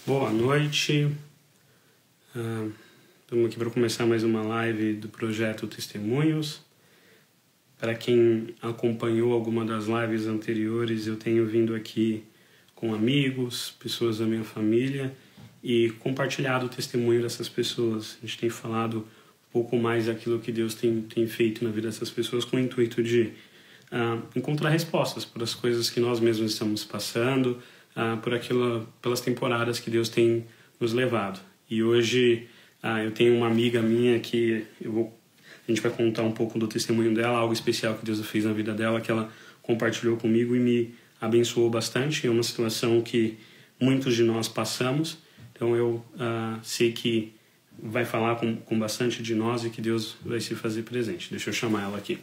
Boa noite. Estamos aqui para começar mais uma live do projeto Testemunhos. Para quem acompanhou alguma das lives anteriores, eu tenho vindo aqui com amigos, pessoas da minha família e compartilhado o testemunho dessas pessoas. A gente tem falado um pouco mais daquilo que Deus tem feito na vida dessas pessoas com o intuito de encontrar respostas para as coisas que nós mesmos estamos passando, pelas temporadas que Deus tem nos levado. E hoje eu tenho uma amiga minha que a gente vai contar um pouco do testemunho dela, algo especial que Deus fez na vida dela, que ela compartilhou comigo e me abençoou bastante. É uma situação que muitos de nós passamos, então eu sei que vai falar com bastante de nós e que Deus vai se fazer presente. Deixa eu chamar ela aqui.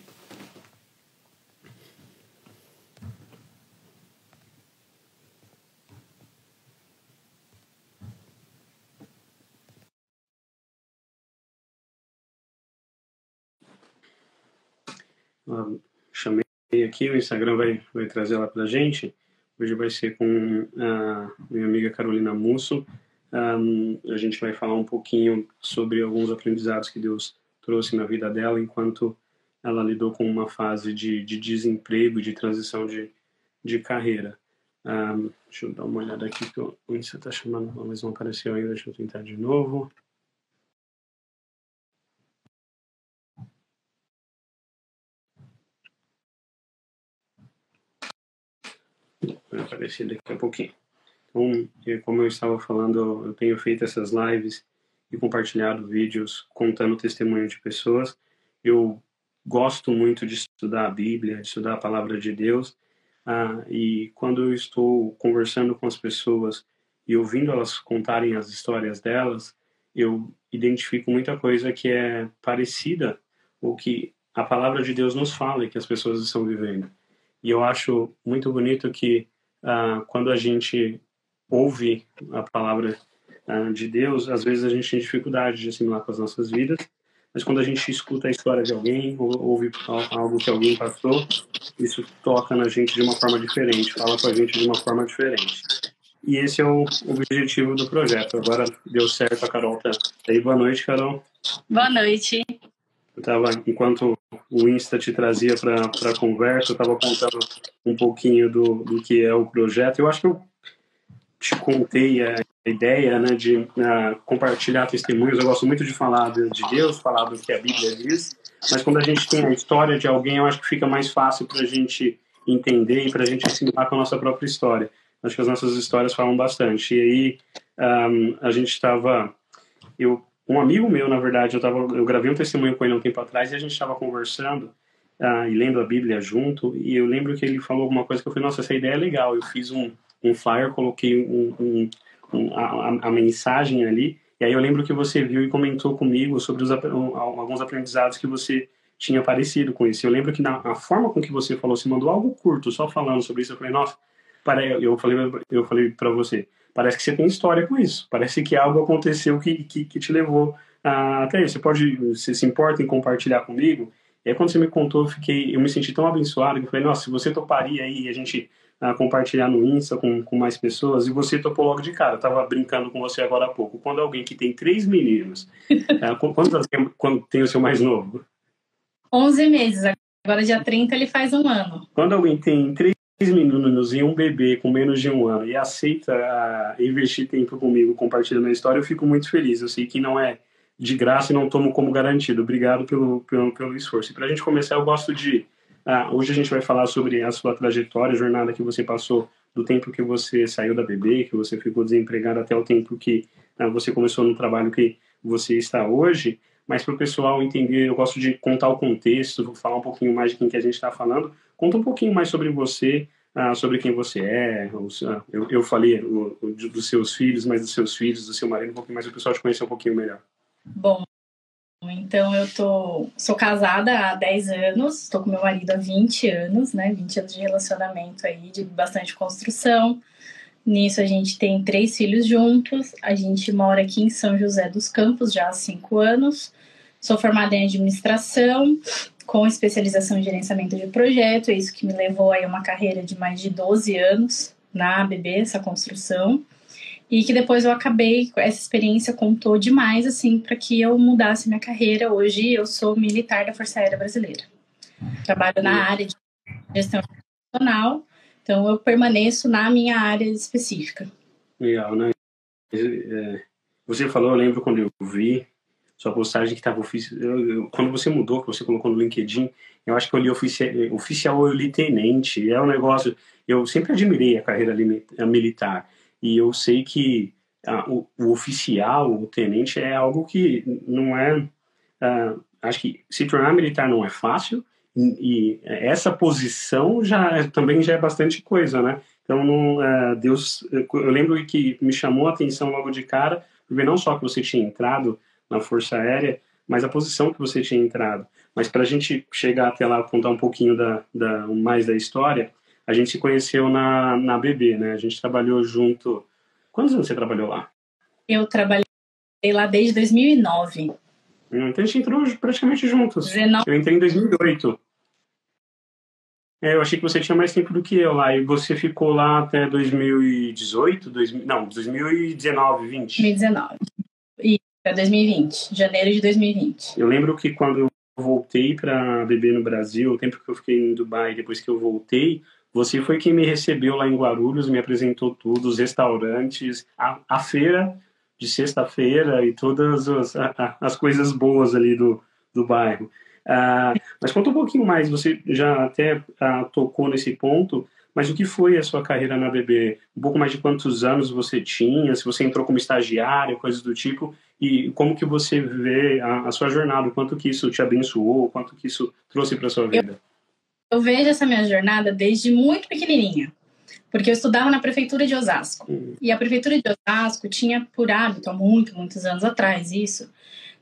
Chamei aqui, o Instagram vai trazer ela pra gente. Hoje vai ser com a minha amiga Carolina Musso. A gente vai falar um pouquinho sobre alguns aprendizados que Deus trouxe na vida dela enquanto ela lidou com uma fase de desemprego, de transição de carreira. Deixa eu dar uma olhada aqui que o Insta está chamando, mas não apareceu ainda. Deixa eu tentar de novo. Vai aparecer daqui a pouquinho. Então, como eu estava falando, eu tenho feito essas lives e compartilhado vídeos contando testemunho de pessoas. Eu gosto muito de estudar a Bíblia, de estudar a Palavra de Deus. E quando eu estou conversando com as pessoas e ouvindo elas contarem as histórias delas, eu identifico muita coisa que é parecida ou que a Palavra de Deus nos fala e que as pessoas estão vivendo. E eu acho muito bonito que quando a gente ouve a palavra de Deus, às vezes a gente tem dificuldade de assimilar com as nossas vidas, mas quando a gente escuta a história de alguém, ou ouve algo que alguém passou, isso toca na gente de uma forma diferente, fala com a gente de uma forma diferente. E esse é o objetivo do projeto. Agora deu certo, a Carol tá aí. Boa noite, Carol. Boa noite. Enquanto o Insta te trazia para a conversa, eu estava contando um pouquinho do que é o projeto. Eu acho que eu te contei a ideia, né, de compartilhar testemunhos. Eu gosto muito de falar de Deus, falar do que a Bíblia diz, mas quando a gente tem a história de alguém, eu acho que fica mais fácil para a gente entender e para a gente assimilar com a nossa própria história. Acho que as nossas histórias falam bastante. E aí a gente estava... Um amigo meu, na verdade, eu gravei um testemunho com ele um tempo atrás e a gente estava conversando e lendo a Bíblia junto, e eu lembro que ele falou alguma coisa que eu falei, nossa, essa ideia é legal. Eu fiz um flyer, coloquei a mensagem ali, e aí eu lembro que você viu e comentou comigo sobre alguns aprendizados que você tinha parecido com isso. Eu lembro que na forma com que você falou, você mandou algo curto, só falando sobre isso, eu falei, nossa, eu falei para você, parece que você tem história com isso, parece que algo aconteceu que te levou até isso. Você se importa em compartilhar comigo? E aí quando você me contou, eu me senti tão abençoado que eu falei, nossa, se você toparia aí a gente compartilhar no Insta com mais pessoas, e você topou logo de cara. Eu tava brincando com você agora há pouco. Quando alguém que tem 3 meninos, quando tem o seu mais novo? 11 meses, agora dia 30 ele faz 1 ano. Quando alguém tem 3 meninos e um bebê com menos de 1 ano e aceita investir tempo comigo compartilhando a história, eu fico muito feliz. Eu sei que não é de graça e não tomo como garantido. Obrigado pelo esforço. E para a gente começar, eu gosto de... hoje a gente vai falar sobre a sua trajetória, a jornada que você passou, do tempo que você saiu da bebê, que você ficou desempregado, até o tempo que você começou no trabalho que você está hoje. Mas para o pessoal entender, eu gosto de contar o contexto, vou falar um pouquinho mais de quem que a gente está falando. Conta um pouquinho mais sobre você, sobre quem você é. Eu falei dos seus filhos, mas dos seus filhos, do seu marido, um pouquinho mais, o pessoal te conhecer um pouquinho melhor. Bom, então eu sou casada há 10 anos, estou com meu marido há 20 anos, né? 20 anos de relacionamento aí, de bastante construção. Nisso a gente tem 3 filhos juntos, a gente mora aqui em São José dos Campos já há 5 anos. Sou formada em administração, com especialização em gerenciamento de projeto, é isso que me levou aí a uma carreira de mais de 12 anos na ABB, essa construção. e que depois eu acabei, essa experiência contou demais, assim, para que eu mudasse minha carreira. Hoje eu sou militar da Força Aérea Brasileira. Trabalho na área de gestão institucional, então eu permaneço na minha área específica. Legal, né? Você falou, eu lembro quando eu vi sua postagem que estava quando você mudou, que você colocou no LinkedIn, eu acho que eu li oficial ou eu li tenente. É um negócio. Eu sempre admirei a carreira militar. E eu sei que o oficial, o tenente, é algo que não é. Acho que se tornar militar não é fácil. E essa posição também já é bastante coisa, né? Então, Deus. Eu lembro que me chamou a atenção logo de cara, porque não só que você tinha entrado na Força Aérea, mas a posição que você tinha entrado. Mas para a gente chegar até lá, contar um pouquinho mais da história, a gente se conheceu na BB, né? A gente trabalhou junto. Quantos anos você trabalhou lá? Eu trabalhei lá desde 2009. Então a gente entrou praticamente juntos. 19. Eu entrei em 2008. Eu achei que você tinha mais tempo do que eu lá. E você ficou lá até 2018? 2019, 20. 2019. E para 2020, janeiro de 2020. Eu lembro que quando eu voltei para beber no Brasil, o tempo que eu fiquei em Dubai, depois que eu voltei, você foi quem me recebeu lá em Guarulhos, me apresentou tudo, os restaurantes, a feira de sexta-feira e todas as coisas boas ali do bairro. Mas conta um pouquinho mais, você já até tocou nesse ponto, mas o que foi a sua carreira na BB? Um pouco mais de quantos anos você tinha, se você entrou como estagiário, coisas do tipo, e como que você vê a sua jornada, o quanto que isso te abençoou, o quanto que isso trouxe para sua vida? Eu vejo essa minha jornada desde muito pequenininha, porque eu estudava na prefeitura de Osasco. E a prefeitura de Osasco tinha por hábito, há muitos anos atrás, isso.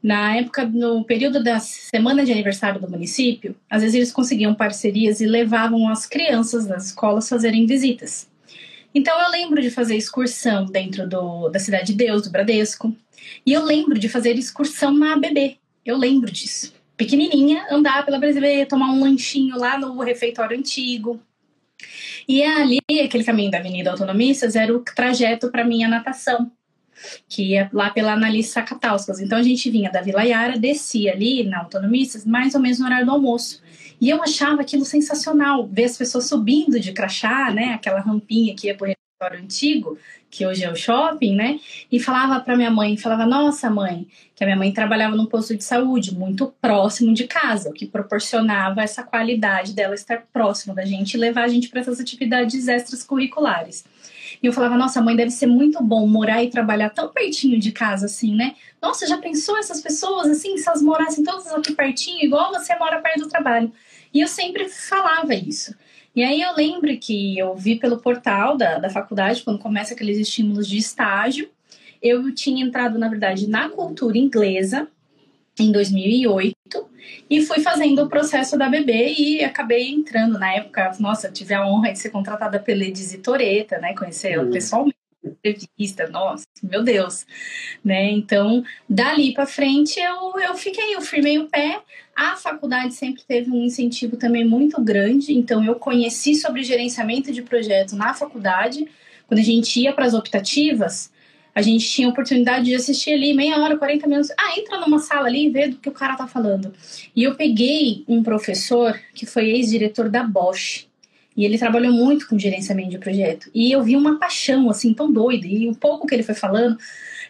Na época, no período da semana de aniversário do município, às vezes eles conseguiam parcerias e levavam as crianças das escolas fazerem visitas. Então eu lembro de fazer excursão dentro da Cidade de Deus, do Bradesco. E eu lembro de fazer excursão na ABB. Eu lembro disso. Pequenininha, andar pela Brasileira, tomar um lanchinho lá no refeitório antigo. E ali, aquele caminho da Avenida Autonomistas, era o trajeto para minha natação, que ia lá pela Analice Sacatauskas. Então a gente vinha da Vila Yara, descia ali na Autonomistas, mais ou menos no horário do almoço. E eu achava aquilo sensacional, ver as pessoas subindo de crachá, né, aquela rampinha que ia pro refeitório antigo, que hoje é o shopping, né, e falava para minha mãe, nossa mãe, que a minha mãe trabalhava num posto de saúde muito próximo de casa, o que proporcionava essa qualidade dela estar próximo da gente e levar a gente para essas atividades extracurriculares. E eu falava, nossa, mãe, deve ser muito bom morar e trabalhar tão pertinho de casa assim, né? Nossa, já pensou essas pessoas assim, se elas morassem todas aqui pertinho, igual você mora perto do trabalho? E eu sempre falava isso. E aí eu lembro que eu vi pelo portal da faculdade, quando começa aqueles estímulos de estágio, eu tinha entrado, na verdade, na cultura inglesa, em 2008, e fui fazendo o processo da BB e acabei entrando. Na época, nossa, tive a honra de ser contratada pela Edise Toreta, né? Conhecer ela pessoalmente, entrevista, nossa, meu Deus, né? Então, dali para frente eu firmei o pé. A faculdade sempre teve um incentivo também muito grande, então eu conheci sobre gerenciamento de projeto na faculdade. Quando a gente ia para as optativas, a gente tinha a oportunidade de assistir ali meia hora, 40 minutos. Entra numa sala ali e vê do que o cara tá falando. E eu peguei um professor que foi ex-diretor da Bosch. E ele trabalhou muito com gerenciamento de projeto. E eu vi uma paixão, assim, tão doida. E um pouco que ele foi falando,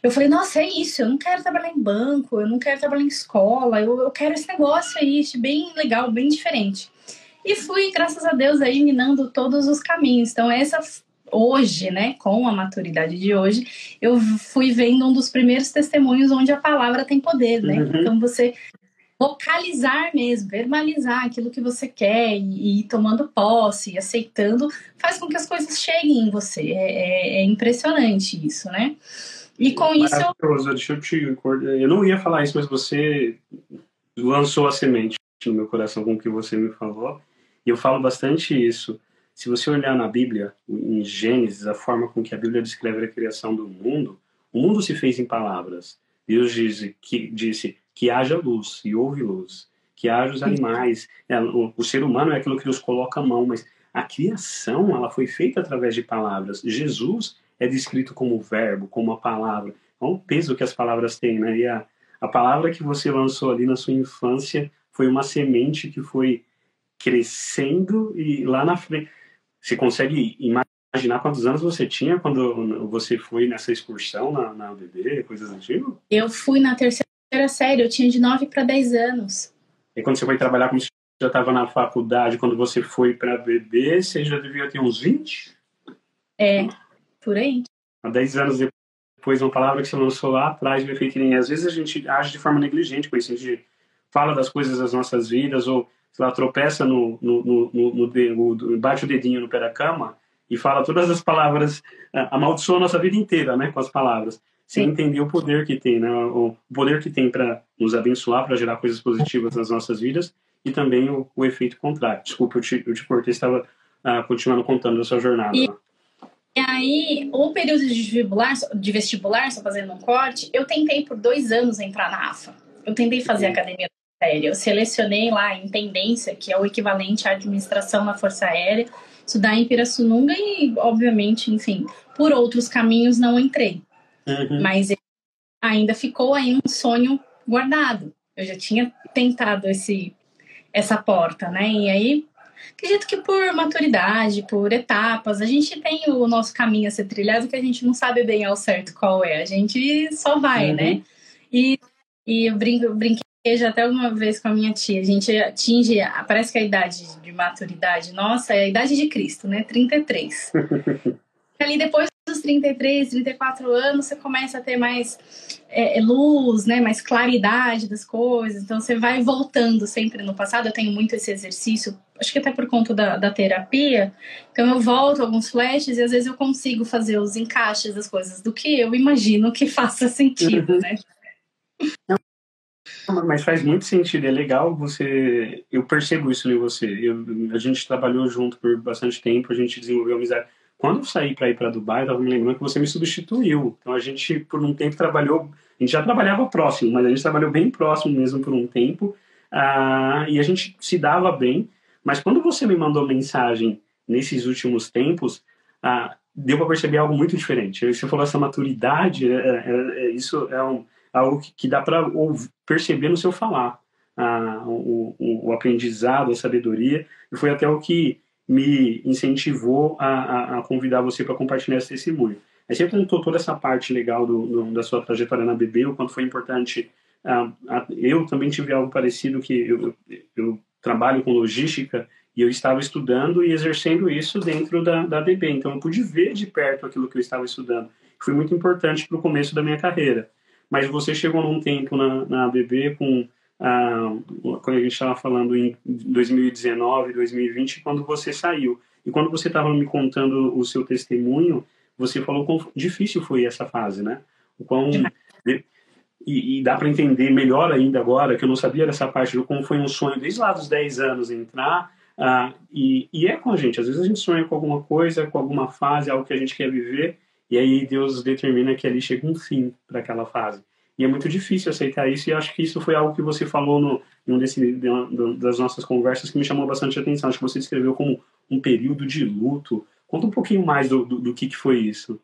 eu falei, nossa, é isso. Eu não quero trabalhar em banco, eu não quero trabalhar em escola. Eu quero esse negócio aí, bem legal, bem diferente. E fui, graças a Deus, aí minando todos os caminhos. Então, hoje, né, com a maturidade de hoje, eu fui vendo um dos primeiros testemunhos onde a palavra tem poder, né? Então, você vocalizar mesmo, verbalizar aquilo que você quer e ir tomando posse, aceitando, faz com que as coisas cheguem em você. É impressionante isso, né? E com isso... Deixa eu te... Eu não ia falar isso, mas você lançou a semente no meu coração com o que você me falou. E eu falo bastante isso. Se você olhar na Bíblia, em Gênesis, a forma com que a Bíblia descreve a criação do mundo, o mundo se fez em palavras. Deus disse que haja luz, e houve luz. Que haja os animais. O ser humano é aquilo que Deus coloca a mão, mas a criação ela foi feita através de palavras. Jesus é descrito como verbo, como uma palavra. Olha o peso que as palavras têm, né? E a palavra que você lançou ali na sua infância foi uma semente que foi crescendo e lá na frente... Você consegue imaginar quantos anos você tinha quando você foi nessa excursão na UDB, coisas do tipo? Eu fui na terceira série, eu tinha de 9 para 10 anos. E quando você foi trabalhar, como você já estava na faculdade, quando você foi para bebê, você já devia ter uns 20? É, por aí. Há 10 anos depois, uma palavra que você lançou lá atrás, do efeito nem. Às vezes a gente age de forma negligente com isso, a gente fala das coisas das nossas vidas, ou, sei lá, tropeça bate o dedinho no pé da cama e fala todas as palavras, amaldiçoa a nossa vida inteira, né, com as palavras, sem entender o poder que tem, né, o poder que tem para nos abençoar, para gerar coisas positivas nas nossas vidas, e também o efeito contrário. Desculpa, eu te cortei, estava continuando contando da sua jornada. E aí, o período de vestibular, só fazendo um corte, eu tentei por 2 anos entrar na AFA. Eu tentei fazer academia aérea. Eu selecionei lá a intendência, que é o equivalente à administração na Força Aérea, estudar em Pirassununga e, obviamente, enfim, por outros caminhos não entrei. Mas ainda ficou aí um sonho guardado. Eu já tinha tentado essa porta, né? E aí, acredito que por maturidade, por etapas, a gente tem o nosso caminho a ser trilhado que a gente não sabe bem ao certo qual é. A gente só vai, né? E eu brinquei já até uma vez com a minha tia. A gente atinge, parece que a idade de maturidade nossa é a idade de Cristo, né? 33. Ali depois dos 33, 34 anos, você começa a ter mais luz, né? Mais claridade das coisas. Então, você vai voltando sempre no passado. Eu tenho muito esse exercício, acho que até por conta da terapia. Então, eu volto alguns flashes e às vezes eu consigo fazer os encaixes das coisas do que eu imagino que faça sentido, né? Mas faz muito sentido, é legal você... Eu percebo isso em você. A gente trabalhou junto por bastante tempo, a gente desenvolveu amizade. Quando eu saí para ir para Dubai, eu estava me lembrando que você me substituiu. Então a gente, por um tempo, trabalhou... A gente já trabalhava próximo, mas a gente trabalhou bem próximo mesmo por um tempo. E a gente se dava bem. Mas quando você me mandou mensagem nesses últimos tempos, deu para perceber algo muito diferente. Você falou essa maturidade, isso é algo que dá para perceber no seu falar, o aprendizado, a sabedoria, e foi até o que me incentivou a convidar você para compartilhar esse testemunho. Aí você contou toda essa parte legal da sua trajetória na BB, o quanto foi importante. Eu também tive algo parecido, que eu trabalho com logística, e eu estava estudando e exercendo isso dentro da BB, então eu pude ver de perto aquilo que eu estava estudando. Foi muito importante para o começo da minha carreira. Mas você chegou num tempo na ABB quando a gente estava falando em 2019, 2020, quando você saiu. E quando você estava me contando o seu testemunho, você falou quão difícil foi essa fase, né? E dá para entender melhor ainda agora, que eu não sabia dessa parte, de como foi um sonho desde lá dos 10 anos entrar, e é com a gente. Às vezes a gente sonha com alguma coisa, com alguma fase, algo que a gente quer viver, e aí Deus determina que ali chega um fim para aquela fase. E é muito difícil aceitar isso, e acho que isso foi algo que você falou em das nossas conversas que me chamou bastante atenção. Acho que você descreveu como um período de luto. Conta um pouquinho mais do que foi isso.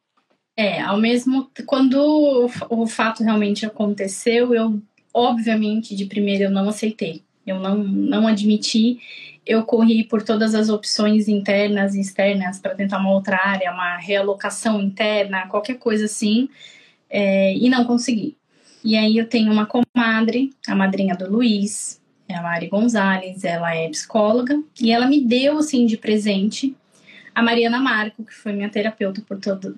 Quando o fato realmente aconteceu, eu, obviamente, de primeira eu não aceitei. Eu não admiti. Eu corri por todas as opções internas e externas para tentar uma outra área, uma realocação interna, qualquer coisa assim, e não consegui. E aí eu tenho uma comadre, a madrinha do Luiz, a Mari Gonzalez, ela é psicóloga, e ela me deu, assim, de presente a Mariana Marco, que foi minha terapeuta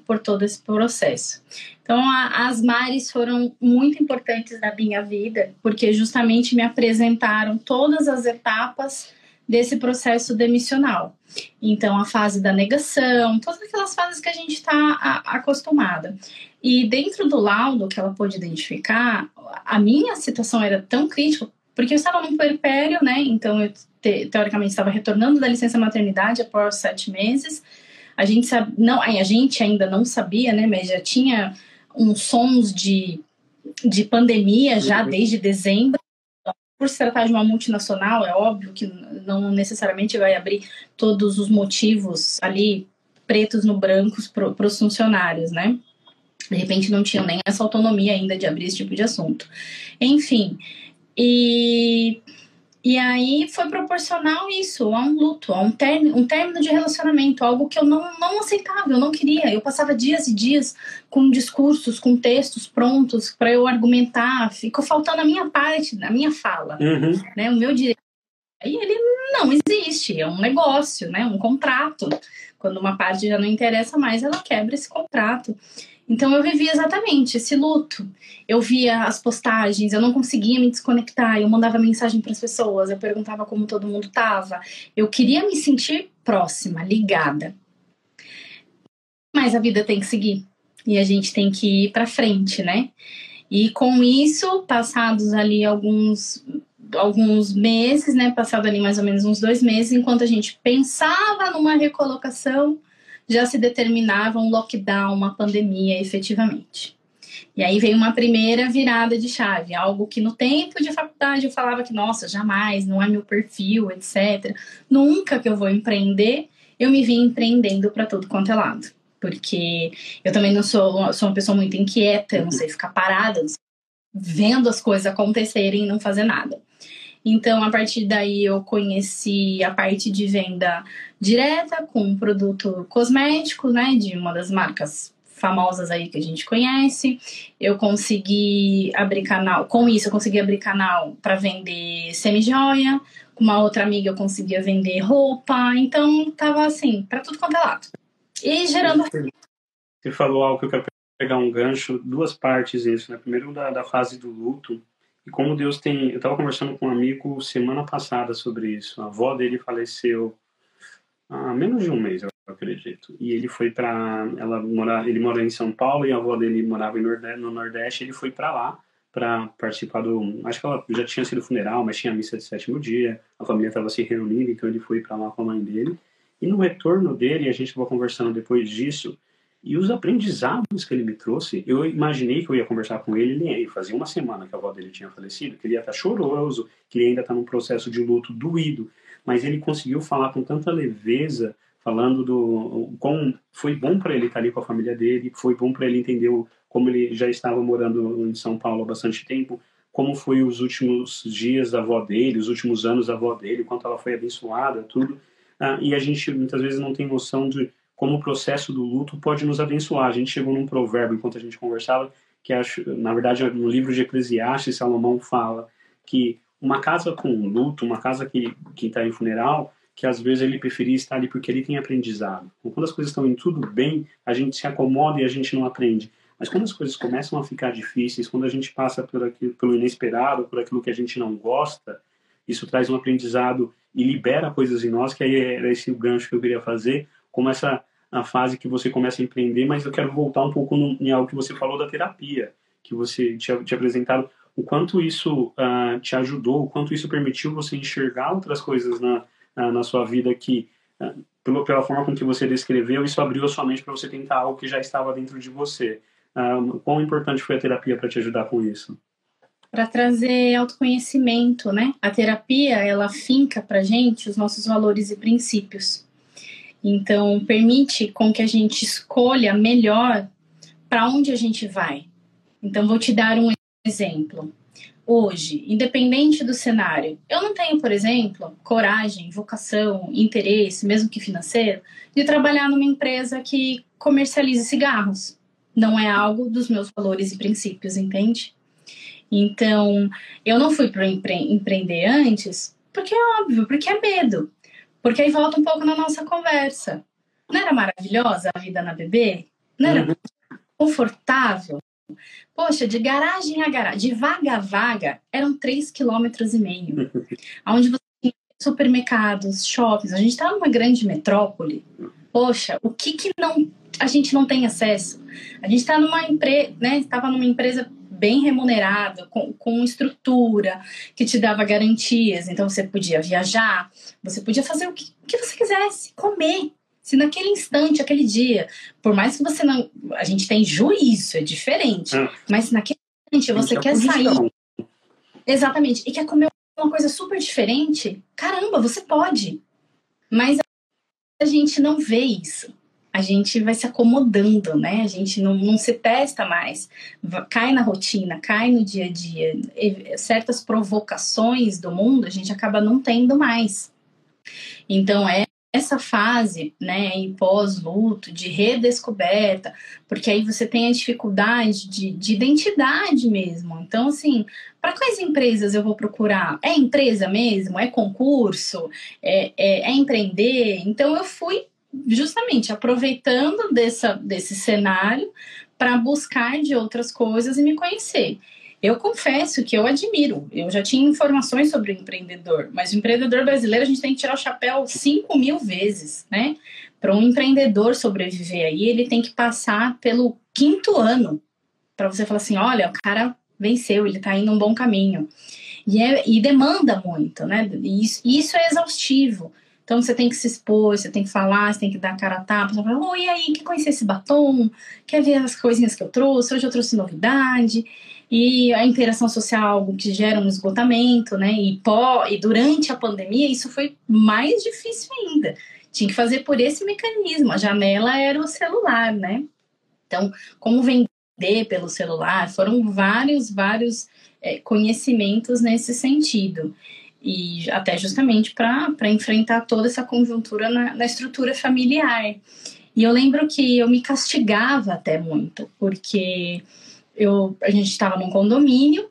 por todo esse processo. Então, as Maris foram muito importantes na minha vida, porque justamente me apresentaram todas as etapas desse processo demissional. Então, a fase da negação, todas aquelas fases que a gente está acostumada. E dentro do laudo que ela pôde identificar, a minha situação era tão crítica, porque eu estava num puerpério, né? Então, eu teoricamente estava retornando da licença maternidade após 7 meses. A gente ainda não sabia, né? Mas já tinha uns sons de pandemia já desde dezembro. Por se tratar de uma multinacional, é óbvio que não necessariamente vai abrir todos os motivos ali pretos no brancos para os funcionários, né? De repente não tinham nem essa autonomia ainda de abrir esse tipo de assunto. Enfim, e aí foi proporcional isso, a um luto, a um término de relacionamento, algo que eu não aceitava, eu não queria. Eu passava dias e dias com discursos, com textos prontos para eu argumentar, ficou faltando a minha parte, a minha fala, né, o meu direito. Aí ele não existe, é um negócio, né, um contrato. Quando uma parte já não interessa mais, ela quebra esse contrato. Então eu vivia exatamente esse luto. Eu via as postagens, eu não conseguia me desconectar, eu mandava mensagem para as pessoas, eu perguntava como todo mundo estava. Eu queria me sentir próxima, ligada. Mas a vida tem que seguir e a gente tem que ir para frente, né? E com isso, passados ali alguns meses, né? Passado ali mais ou menos uns 2 meses, enquanto a gente pensava numa recolocação, já se determinava um lockdown, uma pandemia efetivamente. E aí veio uma primeira virada de chave, algo que no tempo de faculdade eu falava que, nossa, jamais, não é meu perfil, etc. Nunca que eu vou empreender, eu me vi empreendendo para tudo quanto é lado. Porque eu também não sou uma pessoa muito inquieta, eu não sei ficar parada, vendo as coisas acontecerem e não fazer nada. Então, a partir daí, eu conheci a parte de venda direta com um produto cosmético, né, de uma das marcas famosas aí que a gente conhece. Eu consegui abrir canal, com isso eu consegui abrir canal para vender semi-joia. Com uma outra amiga eu conseguia vender roupa. Então, tava assim, para tudo quanto é lado. E gerando... Você falou algo que eu quero pegar um gancho, 2 partes nisso, né? Primeiro da fase do luto, e como Deus tem... Eu estava conversando com um amigo semana passada sobre isso. A avó dele faleceu há menos de um mês, eu acredito. E ele foi para... Ele mora em São Paulo e a avó dele morava no Nordeste. Ele foi para lá para participar do... Acho que ela já tinha sido funeral, mas tinha a missa de 7º dia. A família estava se reunindo, então ele foi para lá com a mãe dele. E no retorno dele, a gente estava conversando depois disso, e os aprendizados que ele me trouxe, eu imaginei que eu ia conversar com ele, e fazia uma semana que a avó dele tinha falecido, que ele ia estar choroso, que ele ainda está num processo de luto doído, mas ele conseguiu falar com tanta leveza, falando do como foi bom para ele estar ali com a família dele, foi bom para ele entender como ele já estava morando em São Paulo há bastante tempo, como foi os últimos dias da avó dele, os últimos anos da avó dele, quanto ela foi abençoada, tudo. E a gente muitas vezes não tem noção de como o processo do luto pode nos abençoar. A gente chegou num provérbio enquanto a gente conversava, que acho, na verdade no livro de Eclesiastes, Salomão fala que uma casa com luto, uma casa que está em funeral, que às vezes ele preferia estar ali porque ele tem aprendizado. Então, quando as coisas estão indo tudo bem, a gente se acomoda e a gente não aprende. Mas quando as coisas começam a ficar difíceis, quando a gente passa pelo inesperado, por aquilo que a gente não gosta, isso traz um aprendizado e libera coisas em nós, que aí era esse o gancho que eu queria fazer, como a fase que você começa a empreender, mas eu quero voltar um pouco em algo que você falou da terapia, que você tinha apresentado, o quanto isso te ajudou, o quanto isso permitiu você enxergar outras coisas na sua vida que, pela forma com que você descreveu, isso abriu a sua mente para você tentar algo que já estava dentro de você. Quão importante foi a terapia para te ajudar com isso? Para trazer autoconhecimento, né? A terapia, ela finca pra gente os nossos valores e princípios. Então, permite com que a gente escolha melhor para onde a gente vai. Então, vou te dar um exemplo. Hoje, independente do cenário, eu não tenho, por exemplo, coragem, vocação, interesse, mesmo que financeiro, de trabalhar numa empresa que comercialize cigarros. Não é algo dos meus valores e princípios, entende? Então, eu não fui para empreender antes, porque é óbvio, porque é medo. Porque aí volta um pouco na nossa conversa. Não era maravilhosa a vida na BB? Não era confortável? Poxa, de garagem a garagem, de vaga a vaga, eram 3,5 km. Onde você tinha supermercados, shoppings. A gente estava numa grande metrópole. Poxa, o que não, a gente não tem acesso? A gente está numa empresa, né? Estava numa empresa bem remunerada, com estrutura, que te dava garantias. Então, você podia viajar, você podia fazer o que você quisesse, comer. Se naquele instante, aquele dia, por mais que você não... A gente tem juízo, é diferente. Mas se naquele instante você quer sair... Exatamente. E quer comer uma coisa super diferente, caramba, você pode. Mas a gente não vê isso. a gente vai se acomodando, né? A gente não se testa mais, cai na rotina, cai no dia a dia. E certas provocações do mundo a gente acaba não tendo mais. Então, essa fase, né, em pós-luto, de redescoberta, porque aí você tem a dificuldade de identidade mesmo. Então, assim, para quais empresas eu vou procurar? É empresa mesmo? É concurso? É empreender? Então, eu fui justamente aproveitando desse cenário para buscar de outras coisas e me conhecer. Eu confesso que eu admiro. Eu já tinha informações sobre o empreendedor, mas o empreendedor brasileiro a gente tem que tirar o chapéu 5.000 vezes, né? Para um empreendedor sobreviver aí, ele tem que passar pelo 5º ano para você falar assim, olha, o cara venceu, ele está indo um bom caminho. E demanda muito, né? E isso é exaustivo. Então você tem que se expor, você tem que falar, você tem que dar a cara a tapa. Você fala, oi, e aí, quer conhecer esse batom? Quer ver as coisinhas que eu trouxe? Hoje eu trouxe novidade. E a interação social é algo que gera um esgotamento, né? E durante a pandemia isso foi mais difícil ainda. Tinha que fazer por esse mecanismo. A janela era o celular, né? Então, como vender pelo celular? Foram vários conhecimentos nesse sentido. E até justamente para enfrentar toda essa conjuntura na estrutura familiar. E eu lembro que eu me castigava até muito, porque a gente estava num condomínio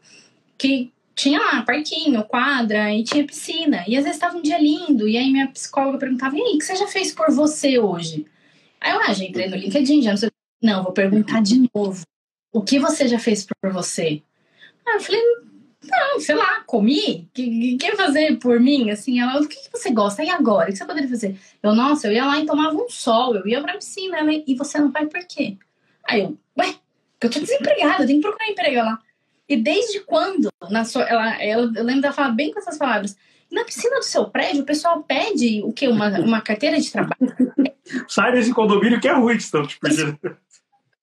que tinha lá parquinho, quadra e tinha piscina. E às vezes estava um dia lindo, e aí minha psicóloga perguntava, e aí, o que você já fez por você hoje? Aí eu, já entrei no LinkedIn, já não sei. Não, vou perguntar de novo. O que você já fez por você? Aí eu falei, não, sei lá, comi? Quer fazer por mim? Assim, ela, o que você gosta? E agora? O que você poderia fazer? Eu, nossa, eu ia lá e tomava um sol, eu ia pra piscina. Ela, e você não vai por quê? Aí eu, ué, porque eu tô desempregada, eu tenho que procurar emprego lá. E desde quando? Eu lembro dela falar bem com essas palavras. Na piscina do seu prédio, o pessoal pede o quê? Uma carteira de trabalho? Sai desse condomínio que é ruim, estão te pedindo.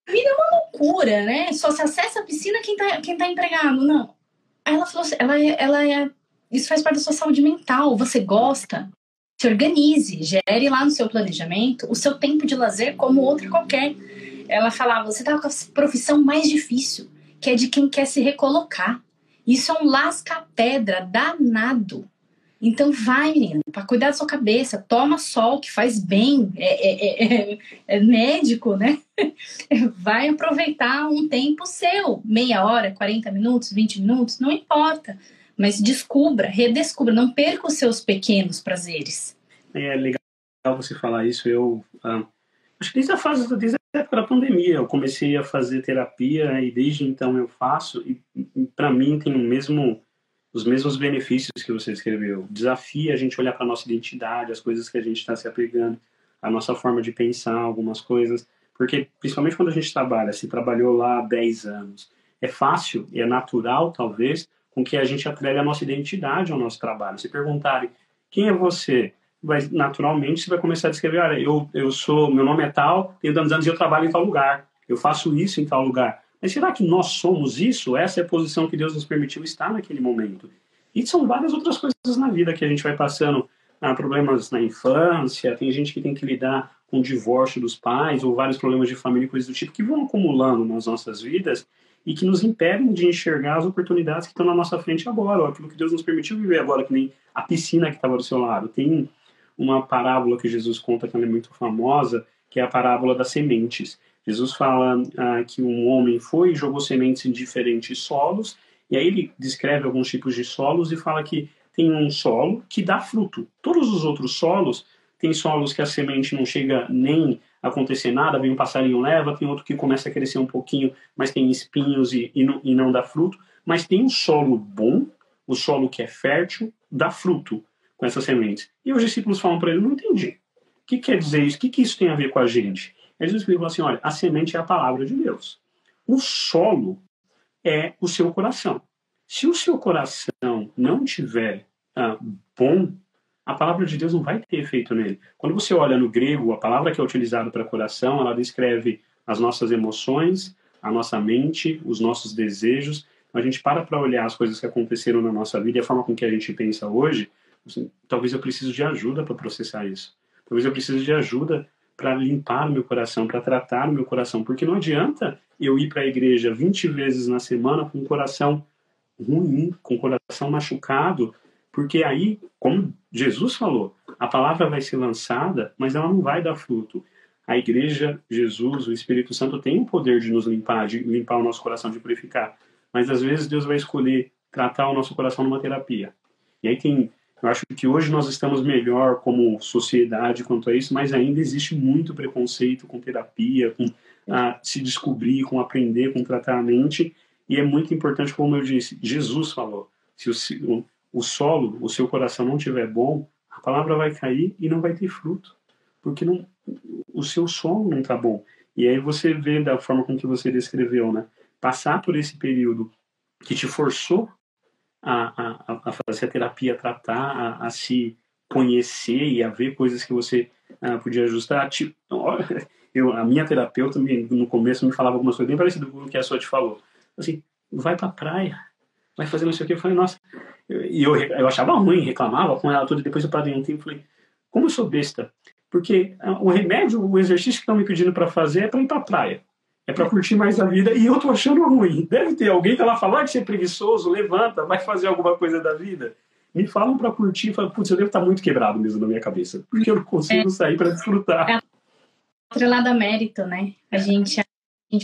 Vira uma loucura, né? Só se acessa a piscina quem tá empregado. Não. Aí ela falou assim, isso faz parte da sua saúde mental. Você gosta? Se organize, gere lá no seu planejamento o seu tempo de lazer como outro qualquer. Ela falava, você tá com a profissão mais difícil, que é de quem quer se recolocar. Isso é um lasca-pedra danado. Então vai, menina, para cuidar da sua cabeça, toma sol, que faz bem, é médico, né? Vai aproveitar um tempo seu, meia hora, 40 minutos, 20 minutos, não importa. Mas redescubra, não perca os seus pequenos prazeres. É legal você falar isso. Eu acho que desde a época da pandemia, eu comecei a fazer terapia e desde então eu faço, e para mim tem os mesmos benefícios que você escreveu. Desafia a gente olhar para a nossa identidade, as coisas que a gente está se apegando, a nossa forma de pensar, algumas coisas. Porque, principalmente quando a gente se trabalhou lá há 10 anos, é fácil e é natural, talvez, com que a gente atregue a nossa identidade ao nosso trabalho. Se perguntarem quem é você, naturalmente você vai começar a descrever, olha, meu nome é tal, tenho tantos anos e eu trabalho em tal lugar, eu faço isso em tal lugar. Mas será que nós somos isso? Essa é a posição que Deus nos permitiu estar naquele momento. E são várias outras coisas na vida que a gente vai passando, problemas na infância, tem gente que tem que lidar com o divórcio dos pais, ou vários problemas de família e coisas do tipo, que vão acumulando nas nossas vidas e que nos impedem de enxergar as oportunidades que estão na nossa frente agora, ou aquilo que Deus nos permitiu viver agora, que nem a piscina que estava do seu lado. Tem uma parábola que Jesus conta que ela é muito famosa, que é a parábola das sementes. Jesus fala que um homem foi e jogou sementes em diferentes solos, e aí ele descreve alguns tipos de solos e fala que tem um solo que dá fruto. Todos os outros solos, tem solos que a semente não chega nem a acontecer nada, vem um passarinho leva, tem outro que começa a crescer um pouquinho, mas tem espinhos e não dá fruto. Mas tem um solo bom, o solo que é fértil, dá fruto com essas sementes. E os discípulos falam para ele, não entendi. O que quer dizer isso? O que isso tem a ver com a gente? Aí Jesus explicam assim, olha, a semente é a palavra de Deus. O solo é o seu coração. Se o seu coração não tiver bom, a palavra de Deus não vai ter efeito nele. Quando você olha no grego, a palavra que é utilizada para coração, ela descreve as nossas emoções, a nossa mente, os nossos desejos. Então, a gente para olhar as coisas que aconteceram na nossa vida e a forma com que a gente pensa hoje, assim, talvez eu precise de ajuda para processar isso. Talvez eu precise de ajuda para limpar o meu coração, para tratar o meu coração, porque não adianta eu ir para a igreja 20 vezes na semana com o coração ruim, com o coração machucado, porque aí, como Jesus falou, a palavra vai ser lançada, mas ela não vai dar fruto. A igreja, Jesus, o Espírito Santo tem o poder de nos limpar, de limpar o nosso coração, de purificar. Mas às vezes Deus vai escolher tratar o nosso coração numa terapia. E aí eu acho que hoje nós estamos melhor como sociedade quanto a isso, mas ainda existe muito preconceito com terapia, com se descobrir, com aprender, com tratar a mente. E é muito importante, como eu disse, Jesus falou, se o solo, o seu coração não estiver bom, a palavra vai cair e não vai ter fruto, porque o seu solo não está bom. E aí você vê da forma com que você descreveu, né? Passar por esse período que te forçou a fazer a terapia, a tratar, a se conhecer e a ver coisas que você podia ajustar. Tipo, a minha terapeuta no começo me falava algumas coisas bem parecidas com o que a sua te falou. Assim, vai pra praia, vai fazer não sei o que. Eu falei, nossa, eu achava ruim, reclamava com ela tudo, e depois eu parei um tempo e falei, como eu sou besta? Porque o remédio, o exercício que estão me pedindo para fazer é para ir pra praia. É para curtir mais a vida e eu tô achando ruim. Deve ter alguém que ela fala que você é preguiçoso, levanta, vai fazer alguma coisa da vida. Me falam para curtir e falam, putz, eu devo estar muito quebrado mesmo na minha cabeça, porque eu não consigo sair para desfrutar. É atrelado a mérito, né? A gente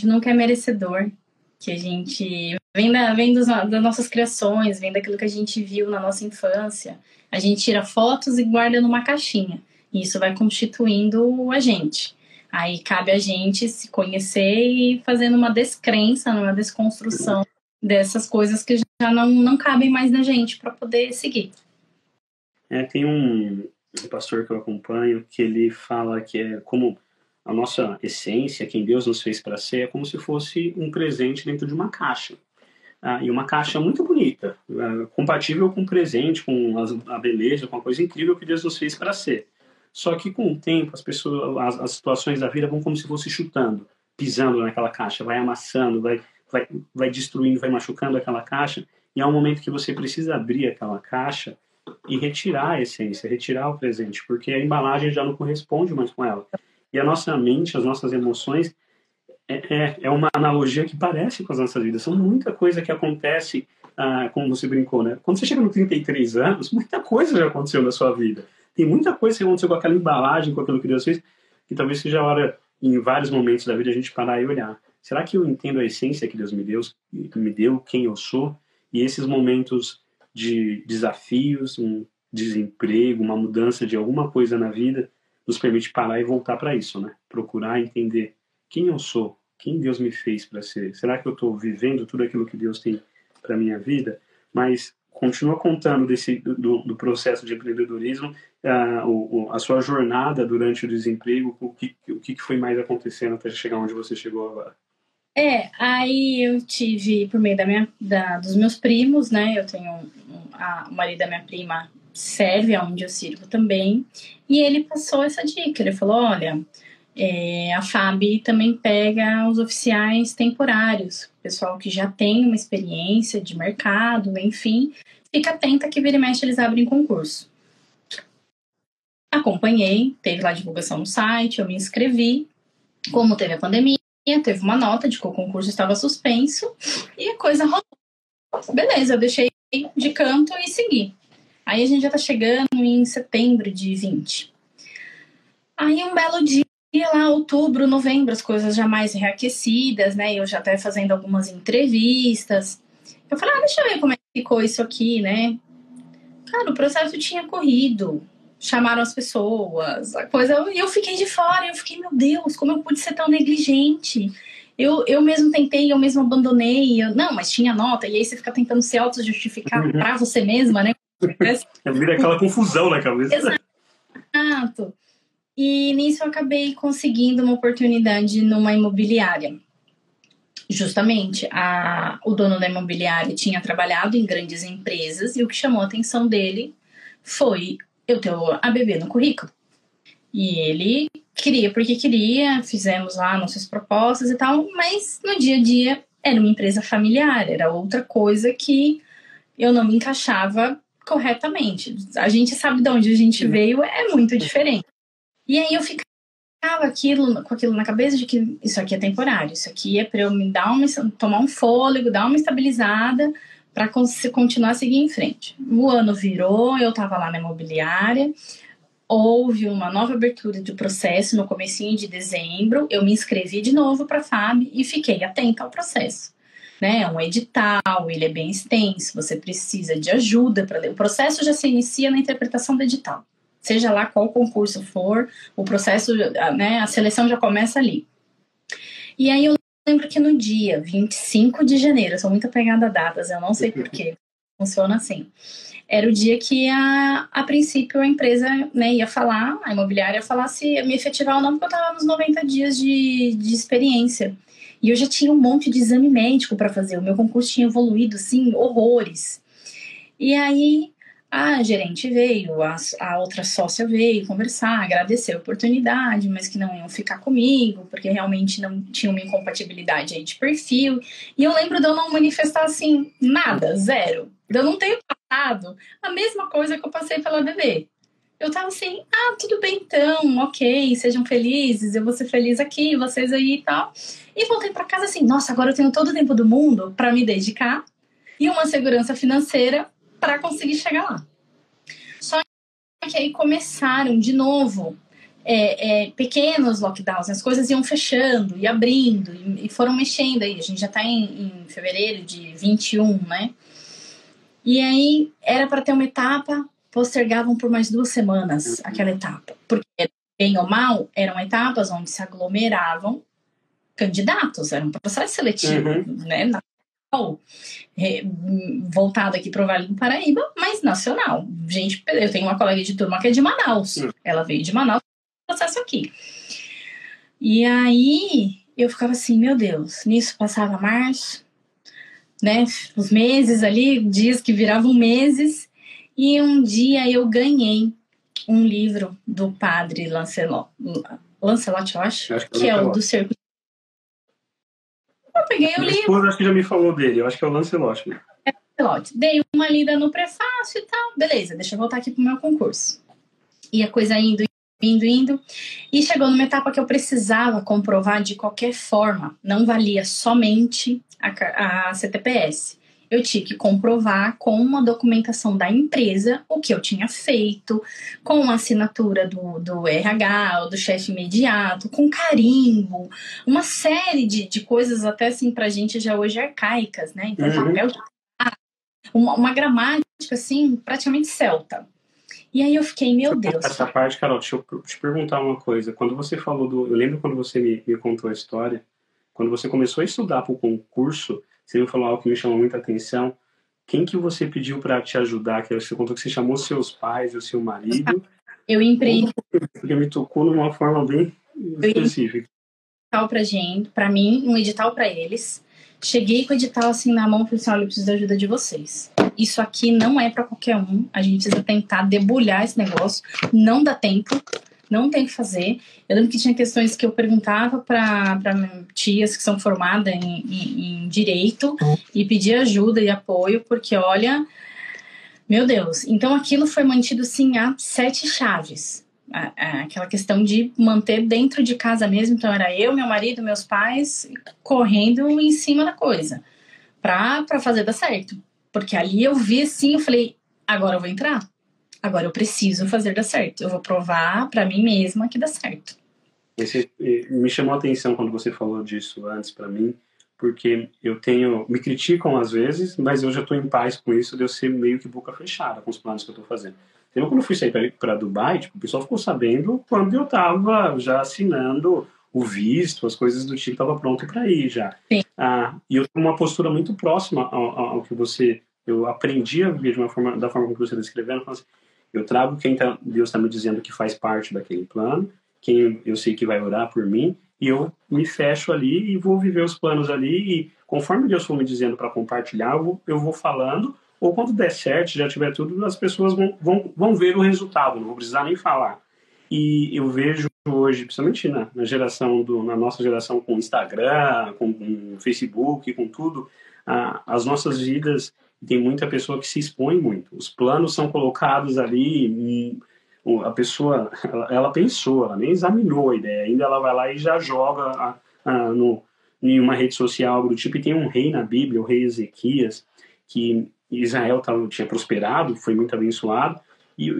nunca é merecedor, que a gente vem das nossas criações, vem daquilo que a gente viu na nossa infância. A gente tira fotos e guarda numa caixinha. E isso vai constituindo a gente. Aí cabe a gente se conhecer e fazendo uma descrença, uma desconstrução dessas coisas que já não cabem mais na gente para poder seguir. Tem um pastor que eu acompanho que ele fala que é como a nossa essência, quem Deus nos fez para ser, é como se fosse um presente dentro de uma caixa. E uma caixa muito bonita, compatível com o presente, com a beleza, com a coisa incrível que Deus nos fez para ser. Só que com o tempo, as situações da vida vão como se fosse chutando, pisando naquela caixa, vai amassando, vai destruindo, vai machucando aquela caixa. E há um momento que você precisa abrir aquela caixa e retirar a essência, retirar o presente, porque a embalagem já não corresponde mais com ela. E a nossa mente, as nossas emoções, é uma analogia que parece com as nossas vidas. São muita coisa que acontece, como você brincou, né? Quando você chega nos 33 anos, muita coisa já aconteceu na sua vida. Tem muita coisa que aconteceu com aquela embalagem, com aquilo que Deus fez, que talvez seja a hora, em vários momentos da vida, a gente parar e olhar. Será que eu entendo a essência que Deus me deu, quem eu sou? E esses momentos de desafios, um desemprego, uma mudança de alguma coisa na vida, nos permite parar e voltar para isso, né? Procurar entender quem eu sou, quem Deus me fez para ser. Será que eu estou vivendo tudo aquilo que Deus tem para minha vida? Mas continua contando do processo de empreendedorismo, a sua jornada durante o desemprego, o que foi mais acontecendo até chegar onde você chegou agora. Aí eu tive, por meio dos meus primos, né? Eu tenho o marido da minha prima serve aonde eu sirvo também, e ele passou essa dica. Ele falou, olha, a FAB também pega os oficiais temporários, pessoal que já tem uma experiência de mercado, enfim, fica atenta que vira e mexe eles abrem concurso. Acompanhei, teve lá a divulgação no site, eu me inscrevi. Como teve a pandemia, teve uma nota de que o concurso estava suspenso e a coisa rolou. Beleza, eu deixei de canto e segui. Aí a gente já tá chegando em setembro de 20. Aí um belo dia lá, outubro, novembro, as coisas já mais reaquecidas, né? Eu já até fazendo algumas entrevistas. Eu falei, deixa eu ver como é que ficou isso aqui, né? Cara, o processo tinha corrido. Chamaram as pessoas, a coisa... E eu fiquei de fora, eu fiquei, meu Deus, como eu pude ser tão negligente? Eu mesmo tentei, eu mesmo abandonei. Não, mas tinha nota. E aí você fica tentando se auto-justificar pra você mesma, né? Vira aquela confusão na cabeça. Exato. E nisso eu acabei conseguindo uma oportunidade numa imobiliária. Justamente, o dono da imobiliária tinha trabalhado em grandes empresas e o que chamou a atenção dele foi eu ter o ABB no currículo. E ele queria porque queria, fizemos lá nossas propostas e tal, mas no dia a dia era uma empresa familiar, era outra coisa que eu não me encaixava corretamente. A gente sabe de onde a gente veio, é muito diferente. E aí eu ficava ficava com aquilo na cabeça de que isso aqui é temporário, isso aqui é para eu me dar tomar um fôlego, dar uma estabilizada para continuar a seguir em frente. O ano virou, eu estava lá na imobiliária, houve uma nova abertura de processo no comecinho de dezembro, eu me inscrevi de novo para a FAB e fiquei atenta ao processo. Né? É um edital, ele é bem extenso, você precisa de ajuda para ler. O processo já se inicia na interpretação do edital. Seja lá qual concurso for, o processo, né, a seleção já começa ali. E aí eu lembro que no dia 25 de janeiro, eu sou muito apegada a datas, eu não sei porquê, funciona assim. Era o dia que, a princípio, a empresa, né, ia falar, a imobiliária ia falar se ia me efetivar ou não, porque eu estava nos 90 dias de experiência. E eu já tinha um monte de exame médico para fazer, o meu concurso tinha evoluído, assim, horrores. E aí a gerente veio, a outra sócia veio conversar, agradecer a oportunidade, mas que não iam ficar comigo, porque realmente não tinha uma incompatibilidade aí de perfil. E eu lembro de eu não manifestar assim, nada, zero. De eu não ter passado a mesma coisa que eu passei pela DB. Eu tava assim, tudo bem então, ok, sejam felizes, eu vou ser feliz aqui, vocês aí e tal. E voltei para casa assim, nossa, agora eu tenho todo o tempo do mundo para me dedicar e uma segurança financeira para conseguir chegar lá. Só que aí começaram de novo pequenos lockdowns, as coisas iam fechando e abrindo e foram mexendo aí. A gente já está em fevereiro de 21, né? E aí era para ter uma etapa, postergavam por mais 2 semanas aquela etapa, porque bem ou mal eram etapas onde se aglomeravam candidatos, era um processo seletivo, né? Voltado aqui para o Vale do Paraíba, mas nacional. Gente, eu tenho uma colega de turma que é de Manaus. Ela veio de Manaus para o processo aqui. E aí eu ficava assim, meu Deus, nisso passava março, né? Os meses ali, dias que viravam meses, e um dia eu ganhei um livro do padre Lancelot, eu acho que é o do Cerco. Eu peguei o livro. Acho que já me falou dele, eu acho que é o Lancelot. Dei uma lida no prefácio e tal, beleza, deixa eu voltar aqui pro meu concurso. E a coisa indo, e chegou numa etapa que eu precisava comprovar de qualquer forma, não valia somente a CTPS. Eu tinha que comprovar com uma documentação da empresa o que eu tinha feito, com a assinatura do RH, ou do chefe imediato, com carimbo, uma série de coisas até assim pra gente já hoje arcaicas, né? Então, papel de uma gramática assim, praticamente celta. E aí eu fiquei, meu Deus. Essa parte, Carol, deixa eu te perguntar uma coisa. Quando você falou eu lembro quando você me contou a história, quando você começou a estudar para o concurso, você me falou algo que me chamou muita atenção. Quem que você pediu para te ajudar? Que você contou que você chamou seus pais e o seu marido. Eu empreendi. Porque me tocou numa forma bem específica. Para mim, um edital para eles. Cheguei com o edital assim na mão e falei assim, olha, eu preciso da ajuda de vocês. Isso aqui não é para qualquer um. A gente precisa tentar debulhar esse negócio. Não dá tempo. Não tem o que fazer. Eu lembro que tinha questões que eu perguntava para tias que são formadas em direito e pedia ajuda e apoio, porque olha, meu Deus. Então aquilo foi mantido assim a 7 chaves. Aquela questão de manter dentro de casa mesmo. Então era eu, meu marido, meus pais correndo em cima da coisa pra fazer dar certo, porque ali eu vi assim, eu falei, agora eu vou entrar, agora eu preciso fazer dar certo, eu vou provar pra mim mesma que dá certo. Me chamou a atenção quando você falou disso antes pra mim, porque me criticam às vezes, mas eu já tô em paz com isso de eu ser meio que boca fechada com os planos que eu tô fazendo. Então, quando eu fui sair para Dubai, tipo, o pessoal ficou sabendo quando eu estava já assinando o visto, as coisas do tipo, estava pronto para ir já. Sim. E eu tenho uma postura muito próxima ao que eu aprendi a viver da forma como você está descrevendo. Assim, eu trago quem Deus está me dizendo que faz parte daquele plano, quem eu sei que vai orar por mim, e eu me fecho ali e vou viver os planos ali, e conforme Deus for me dizendo para compartilhar, eu vou falando, ou quando der certo, já tiver tudo, as pessoas vão ver o resultado, não vou precisar nem falar. E eu vejo hoje, principalmente na nossa geração com Instagram, com Facebook, com tudo, as nossas vidas, tem muita pessoa que se expõe muito. Os planos são colocados ali a pessoa, ela pensou, ela nem examinou a ideia, ainda ela vai lá e já joga em uma rede social, algo do tipo, e tem um rei na Bíblia, o rei Ezequias, que Israel tinha prosperado, foi muito abençoado, e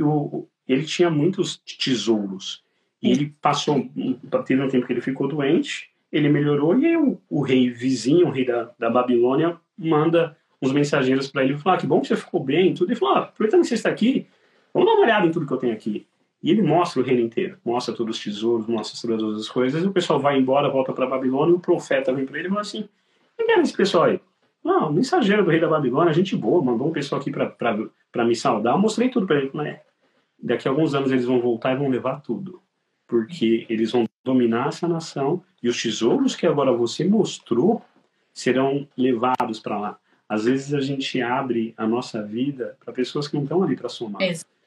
ele tinha muitos tesouros. E ele teve um tempo que ele ficou doente, ele melhorou, e aí o rei vizinho, o rei da Babilônia, manda uns mensageiros para ele e fala: que bom que você ficou bem, tudo. Ele falou: aproveitando que você está aqui, vamos dar uma olhada em tudo que eu tenho aqui. E ele mostra o reino inteiro, mostra todos os tesouros, mostra todas as coisas, e o pessoal vai embora, volta para a Babilônia, e o profeta vem para ele e fala assim: quem é esse pessoal aí? Não, o mensageiro do rei da Babilônia, gente boa, mandou um pessoal aqui para me saudar. Eu mostrei tudo para ele. Mas daqui a alguns anos eles vão voltar e vão levar tudo. Porque eles vão dominar essa nação e os tesouros que agora você mostrou serão levados para lá. Às vezes a gente abre a nossa vida para pessoas que não estão ali para somar.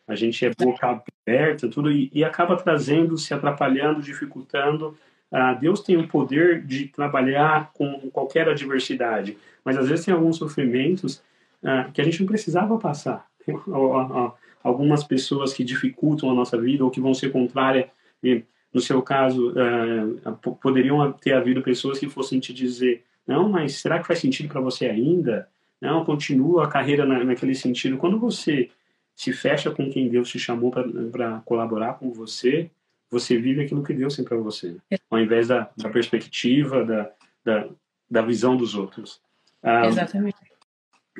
A gente é boca aberta, tudo, e acaba trazendo, se atrapalhando, dificultando. Deus tem o poder de trabalhar com qualquer adversidade, mas às vezes tem alguns sofrimentos que a gente não precisava passar. Algumas pessoas que dificultam a nossa vida ou que vão ser contrárias, no seu caso, poderiam ter havido pessoas que fossem te dizer: não, mas será que faz sentido para você ainda? Não, continua a carreira naquele sentido. Quando você se fecha com quem Deus te chamou para colaborar com você, você vive aquilo que Deus tem para você, ao invés da perspectiva, da visão dos outros. Exatamente.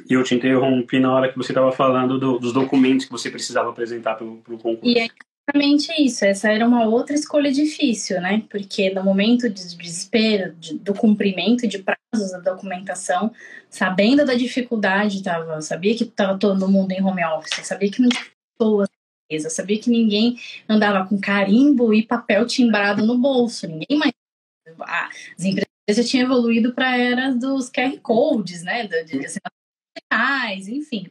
E eu te interrompi na hora que você estava falando dos documentos que você precisava apresentar para o concurso. E é exatamente isso. Essa era uma outra escolha difícil, né? Porque no momento de desespero, do cumprimento de prazos da documentação, sabendo da dificuldade, sabia que estava todo mundo em home office, sabia que não tinha pessoas, sabia que ninguém andava com carimbo e papel timbrado no bolso, ninguém mais. As empresas já tinham evoluído para a era dos QR Codes, né? Enfim.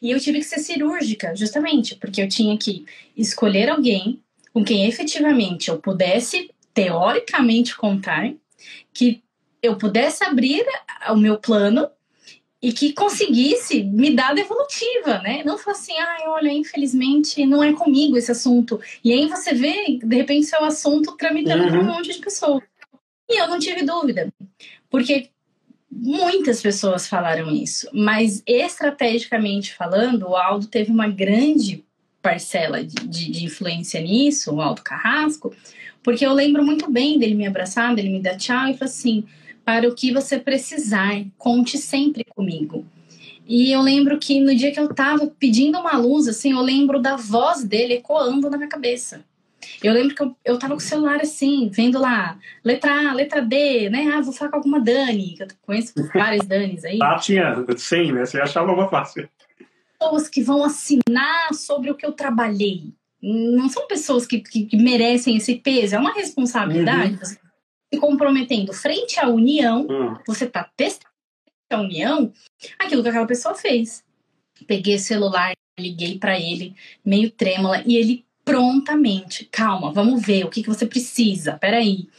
E eu tive que ser cirúrgica, justamente, porque eu tinha que escolher alguém com quem efetivamente eu pudesse, teoricamente, contar, que eu pudesse abrir o meu plano e que conseguisse me dar a devolutiva, né? Não falar assim: olha, infelizmente não é comigo esse assunto. E aí você vê, de repente, seu assunto tramitando para um monte de pessoas. E eu não tive dúvida, porque muitas pessoas falaram isso, mas estrategicamente falando, o Aldo teve uma grande parcela de influência nisso, o Aldo Carrasco, porque eu lembro muito bem dele me abraçar, dele me dar tchau e falar assim: para o que você precisar, conte sempre comigo. E eu lembro que no dia que eu tava pedindo uma luz, assim, eu lembro da voz dele ecoando na minha cabeça. Eu lembro que eu tava com o celular assim, vendo lá, letra A, letra D, né? Vou falar com alguma Dani, que eu conheço várias Danis aí. Tinha 100, né? Você achava uma fácil. Pessoas que vão assinar sobre o que eu trabalhei. Não são pessoas que merecem esse peso, é uma responsabilidade. Você tá se comprometendo frente à União, você tá testando a União, aquilo que aquela pessoa fez. Peguei o celular, liguei para ele, meio trêmula, e ele prontamente: calma, vamos ver, o que você precisa, peraí.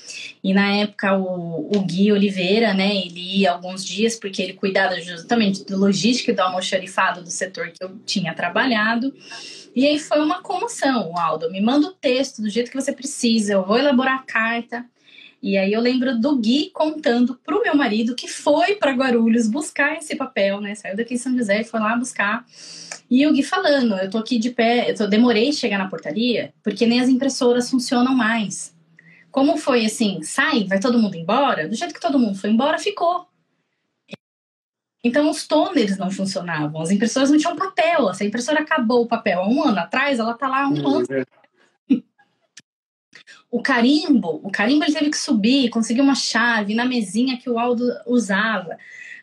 E na época o Gui Oliveira, né, ele ia alguns dias porque ele cuidava justamente da logística e do almoxarifado do setor que eu tinha trabalhado. E aí foi uma comoção: Aldo, me manda o texto do jeito que você precisa, eu vou elaborar a carta. E aí eu lembro do Gui contando pro meu marido que foi para Guarulhos buscar esse papel, né? Saiu daqui em São José e foi lá buscar. E o Gui falando: eu tô aqui de pé, demorei a chegar na portaria porque nem as impressoras funcionam mais. Como foi assim? Vai todo mundo embora? Do jeito que todo mundo foi embora, ficou. Então os toners não funcionavam, as impressoras não tinham papel. Se a impressora acabou o papel há um ano atrás, ela tá lá há um ano. O carimbo ele teve que subir, conseguir uma chave na mesinha que o Aldo usava,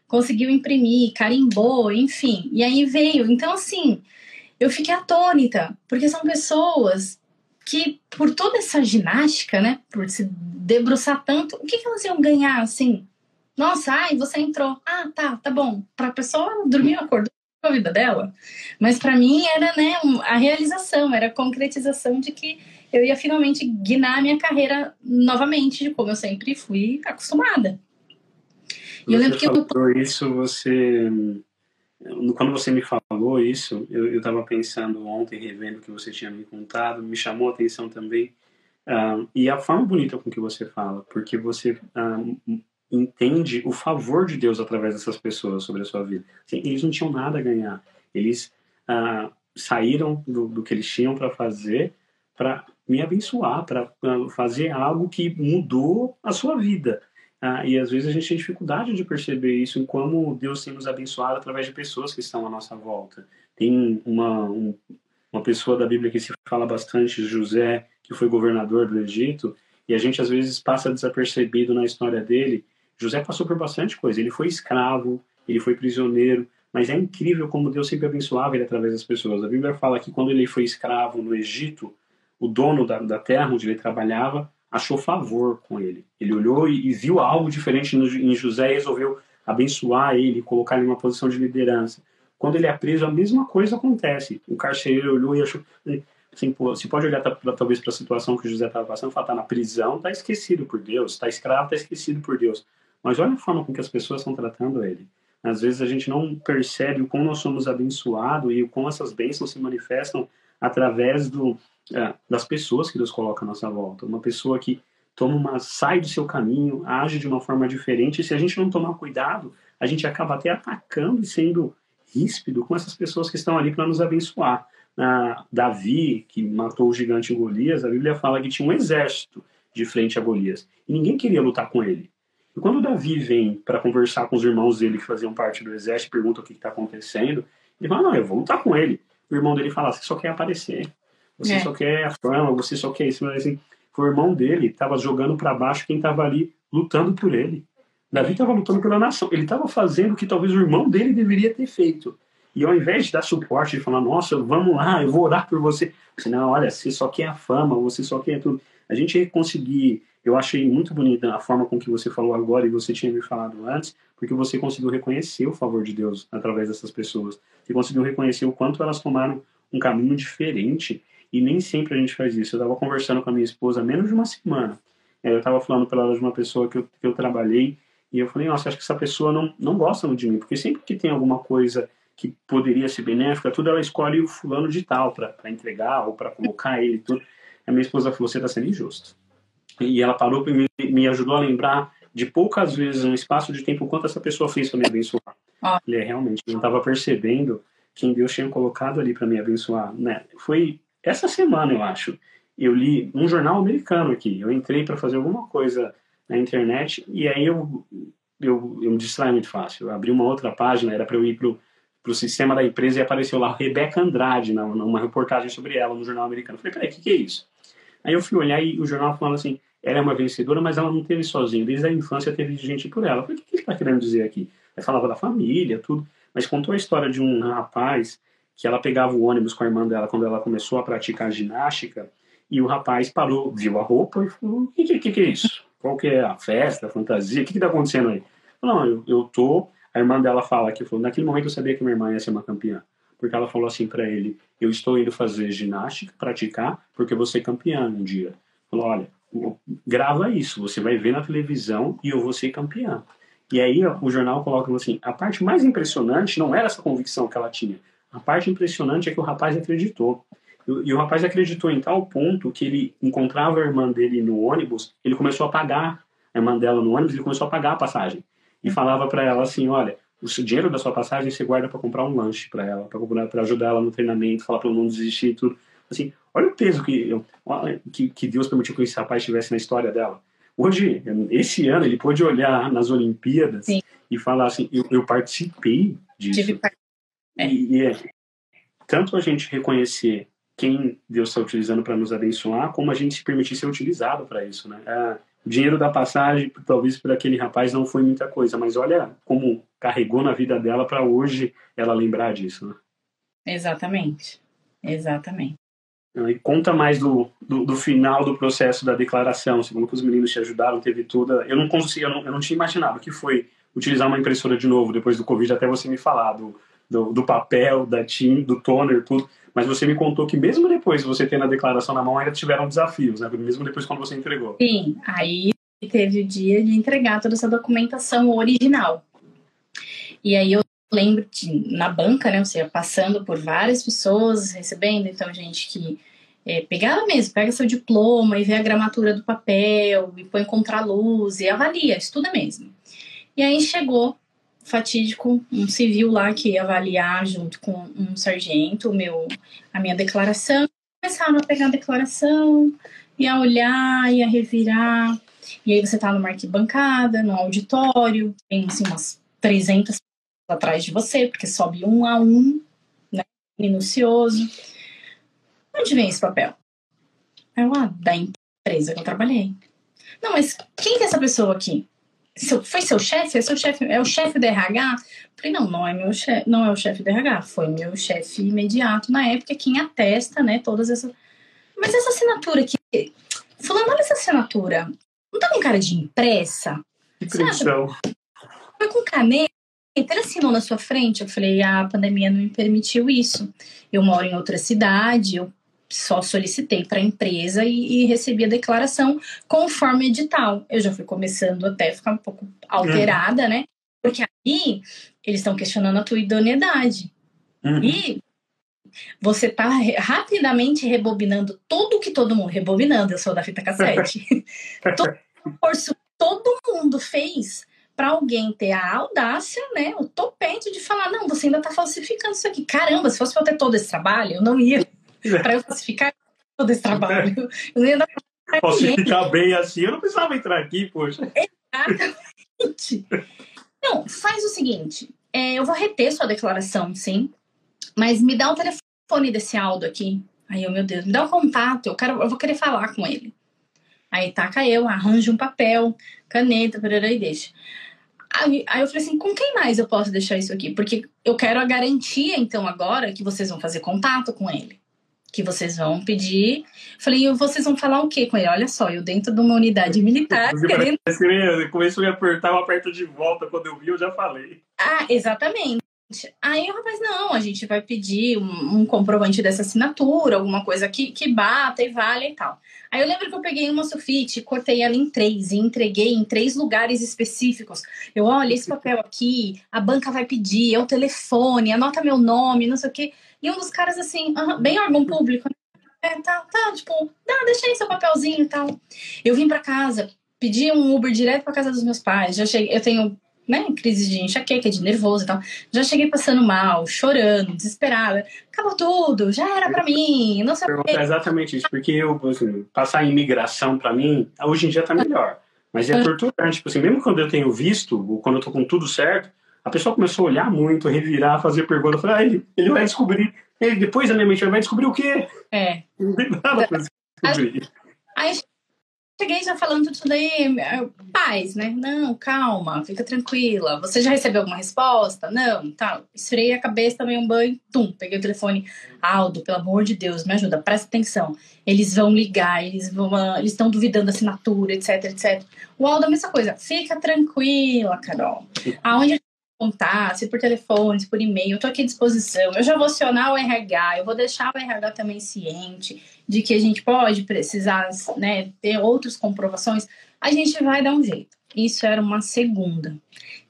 conseguiu imprimir, carimbou, enfim. E aí veio. Então, assim, eu fiquei atônita, porque são pessoas que, por toda essa ginástica, né, por se debruçar tanto, o que elas iam ganhar, assim? Nossa, você entrou. Tá bom. Pra pessoa dormir, acordou com a vida dela. Mas pra mim era, né, a realização, era a concretização de que eu ia finalmente guinar a minha carreira novamente, de como eu sempre fui acostumada. E eu lembro que isso, você Quando você me falou isso, eu estava pensando ontem, revendo o que você tinha me contado, me chamou a atenção também. E a forma bonita com que você fala, porque você entende o favor de Deus através dessas pessoas sobre a sua vida. Assim, eles não tinham nada a ganhar. Eles saíram do que eles tinham para fazer, para me abençoar, para fazer algo que mudou a sua vida. E às vezes a gente tem dificuldade de perceber isso, em como Deus tem nos abençoado através de pessoas que estão à nossa volta. Tem uma pessoa da Bíblia que se fala bastante, José, que foi governador do Egito, e a gente às vezes passa desapercebido na história dele. José passou por bastante coisa. Ele foi escravo, ele foi prisioneiro, mas é incrível como Deus sempre abençoava ele através das pessoas. A Bíblia fala que quando ele foi escravo no Egito, o dono da terra onde ele trabalhava achou favor com ele. Ele olhou e viu algo diferente em José e resolveu abençoar ele, colocar ele em uma posição de liderança. Quando ele é preso, a mesma coisa acontece. O carcereiro olhou e achou... Assim, você pode olhar talvez para a situação que o José estava passando e falar, está na prisão, está esquecido por Deus, está escravo, está esquecido por Deus. Mas olha a forma com que as pessoas estão tratando ele. Às vezes a gente não percebe o quão nós somos abençoados e o quão essas bênçãos se manifestam através das pessoas que Deus coloca à nossa volta. Uma pessoa que sai do seu caminho, age de uma forma diferente, e se a gente não tomar cuidado, a gente acaba até atacando e sendo ríspido com essas pessoas que estão ali para nos abençoar. Davi, que matou o gigante Golias, a Bíblia fala que tinha um exército de frente a Golias, e ninguém queria lutar com ele. E quando Davi vem para conversar com os irmãos dele que faziam parte do exército, pergunta o que está acontecendo, ele fala, não, eu vou lutar com ele. O irmão dele fala, você só quer aparecer, você só quer a fama, você só quer isso. Mas assim, o irmão dele estava jogando para baixo quem estava ali lutando por ele. Davi estava lutando pela nação, ele estava fazendo o que talvez o irmão dele deveria ter feito. E ao invés de dar suporte, de falar, nossa, vamos lá, eu vou orar por você. Não, olha, você só quer a fama, você só quer tudo. A gente conseguir, eu achei muito bonita a forma com que você falou agora e você tinha me falado antes, porque você conseguiu reconhecer o favor de Deus através dessas pessoas. Você conseguiu reconhecer o quanto elas tomaram um caminho diferente, e nem sempre a gente faz isso. Eu estava conversando com a minha esposa há menos de uma semana. Eu estava falando para ela de uma pessoa que eu trabalhei, e eu falei, nossa, acho que essa pessoa não gosta muito de mim, porque sempre que tem alguma coisa que poderia ser benéfica, tudo ela escolhe o fulano de tal para entregar ou para colocar ele tudo. A minha esposa falou, você está sendo injusto. E ela parou e me ajudou a lembrar de poucas vezes, um espaço de tempo, o quanto essa pessoa fez para me abençoar. Realmente, eu não estava percebendo quem Deus tinha colocado ali para me abençoar. Né? Foi essa semana, eu acho. Eu li um jornal americano aqui. Eu entrei para fazer alguma coisa na internet e aí eu me distraio muito fácil. Eu abri uma outra página, era para eu ir para o sistema da empresa e apareceu lá Rebeca Andrade, numa reportagem sobre ela no jornal americano. Eu falei, peraí, o que é isso? Aí eu fui olhar e o jornal falando assim, ela é uma vencedora, mas ela não teve sozinha. Desde a infância teve gente por ela. Eu falei, o que ele está querendo dizer aqui? Ela falava da família, tudo. Mas contou a história de um rapaz que ela pegava o ônibus com a irmã dela quando ela começou a praticar ginástica, e o rapaz parou, viu a roupa e falou, o que é isso? Qual que é a festa, a fantasia? O que está acontecendo aí? Não, eu tô... A irmã dela fala que falou, naquele momento eu sabia que minha irmã ia ser uma campeã. Porque ela falou assim para ele, eu estou indo fazer ginástica, praticar, porque vou ser campeã um dia. Falou, olha, grava isso, você vai ver na televisão e eu vou ser campeã. E aí o jornal coloca assim, a parte mais impressionante não era essa convicção que ela tinha. A parte impressionante é que o rapaz acreditou. E o rapaz acreditou em tal ponto que ele encontrava a irmã dele no ônibus, ele começou a pagar a irmã dela no ônibus, ele começou a pagar a passagem. E falava para ela assim, olha, o dinheiro da sua passagem você guarda para comprar um lanche para ela, para ajudar ela no treinamento, falar para ela não desistir e tudo. Assim, olha o peso que Deus permitiu que esse rapaz tivesse na história dela. Hoje, esse ano, ele pôde olhar nas Olimpíadas e falar assim, eu participei disso. Tanto a gente reconhecer quem Deus está utilizando para nos abençoar, como a gente se permitir ser utilizado para isso, né? O dinheiro da passagem, talvez para aquele rapaz não foi muita coisa, mas olha como carregou na vida dela para hoje ela lembrar disso, né? Exatamente. E conta mais do final do processo da declaração. Você falou que os meninos te ajudaram, teve toda... Eu não tinha imaginado que foi utilizar uma impressora de novo depois do Covid, até você me falar do papel, da tinta, do toner, tudo. Mas você me contou que mesmo depois de você ter a declaração na mão, ainda tiveram desafios, né? Mesmo depois quando você entregou. Sim, aí teve o dia de entregar toda essa documentação original. E aí eu lembro que na banca, né, você ia passando por várias pessoas, recebendo, então gente que pegava mesmo, pega seu diploma e vê a gramatura do papel, e põe contraluz, e avalia, estuda mesmo. E aí chegou, fatídico, um civil lá que ia avaliar junto com um sargento a minha declaração. Começaram a pegar a declaração, ia olhar, ia revirar. E aí você tá numa arquibancada, no auditório, tem assim umas 300 pessoas atrás de você, porque sobe um a um, né, minucioso. Onde vem esse papel? Da empresa que eu trabalhei. Não, mas quem que é essa pessoa aqui? Foi seu chefe? É o chefe do RH? Falei, não é meu chefe, não é o chefe do RH, foi meu chefe imediato na época, quem atesta, né, todas essas... Mas essa assinatura aqui, fulano, olha essa assinatura, não tá com cara de impressa? Que pressão. Foi com caneta? Ele assinou na sua frente? Eu falei, a pandemia não me permitiu isso. Eu moro em outra cidade, eu só solicitei para a empresa e recebi a declaração conforme edital. Eu já fui começando até a ficar um pouco alterada, né? Porque aí eles estão questionando a tua idoneidade. E você tá rapidamente rebobinando tudo que todo mundo... Rebobinando, eu sou da fita cassete. Todo o curso todo mundo fez para alguém ter a audácia, né? O topete de falar, não, você ainda tá falsificando isso aqui. Caramba, se fosse para eu ter todo esse trabalho, eu não ia... Para eu falsificar todo esse trabalho. Eu não ia dar pra falsificar bem assim, eu não precisava entrar aqui, poxa. Exatamente. Não, faz o seguinte, eu vou reter sua declaração, sim, mas me dá o telefone desse Aldo aqui. Aí meu Deus, me dá o contato, eu vou querer falar com ele. Aí taca arranjo um papel, caneta, e deixa. Aí eu falei assim, com quem mais eu posso deixar isso aqui? Porque eu quero a garantia, então, agora, que vocês vão fazer contato com ele. Que vocês vão pedir. Falei, e vocês vão falar o quê com ele? Olha só, eu dentro de uma unidade militar querendo... Começou a apertar, eu aperto de volta. Quando eu vi, eu já falei. Exatamente. Aí o rapaz, não, a gente vai pedir um comprovante dessa assinatura, alguma coisa que bata e valha e tal. Aí eu lembro que eu peguei uma sulfite, cortei ela em 3 e entreguei em 3 lugares específicos. Olha, esse papel aqui, a banca vai pedir, é o telefone, anota meu nome, não sei o quê. E um dos caras, assim, bem órgão público, né? Tipo, deixa aí seu papelzinho e tal. Eu vim pra casa, pedi um Uber direto pra casa dos meus pais. Já cheguei, eu tenho, né, crise de enxaqueca, de nervoso e tal. Já cheguei passando mal, chorando, desesperada. Acabou tudo, já era pra mim, não sei o quê. É exatamente isso, porque assim, passar em imigração pra mim, hoje em dia tá melhor. Mas é torturante, tipo assim, mesmo quando eu tenho visto, ou quando eu tô com tudo certo, a pessoa começou a olhar muito, revirar, fazer pergunta. Eu falei, ele vai descobrir. Ele, depois da minha mente, ele vai descobrir o quê? Não tem nada pra descobrir. Aí cheguei já falando tudo daí, paz, né? Não, calma, fica tranquila. Você já recebeu alguma resposta? Não, tá. Esfriei a cabeça, tomei um banho, peguei o telefone. Aldo, pelo amor de Deus, me ajuda, presta atenção. Eles vão ligar, eles estão duvidando da assinatura, etc, etc. O Aldo, a mesma coisa. Fica tranquila, Carol. Aonde contar, se por telefone, se por e-mail, eu tô aqui à disposição. Eu já vou acionar o RH, eu vou deixar o RH também ciente de que a gente pode precisar, né, ter outras comprovações. A gente vai dar um jeito. Isso era uma segunda.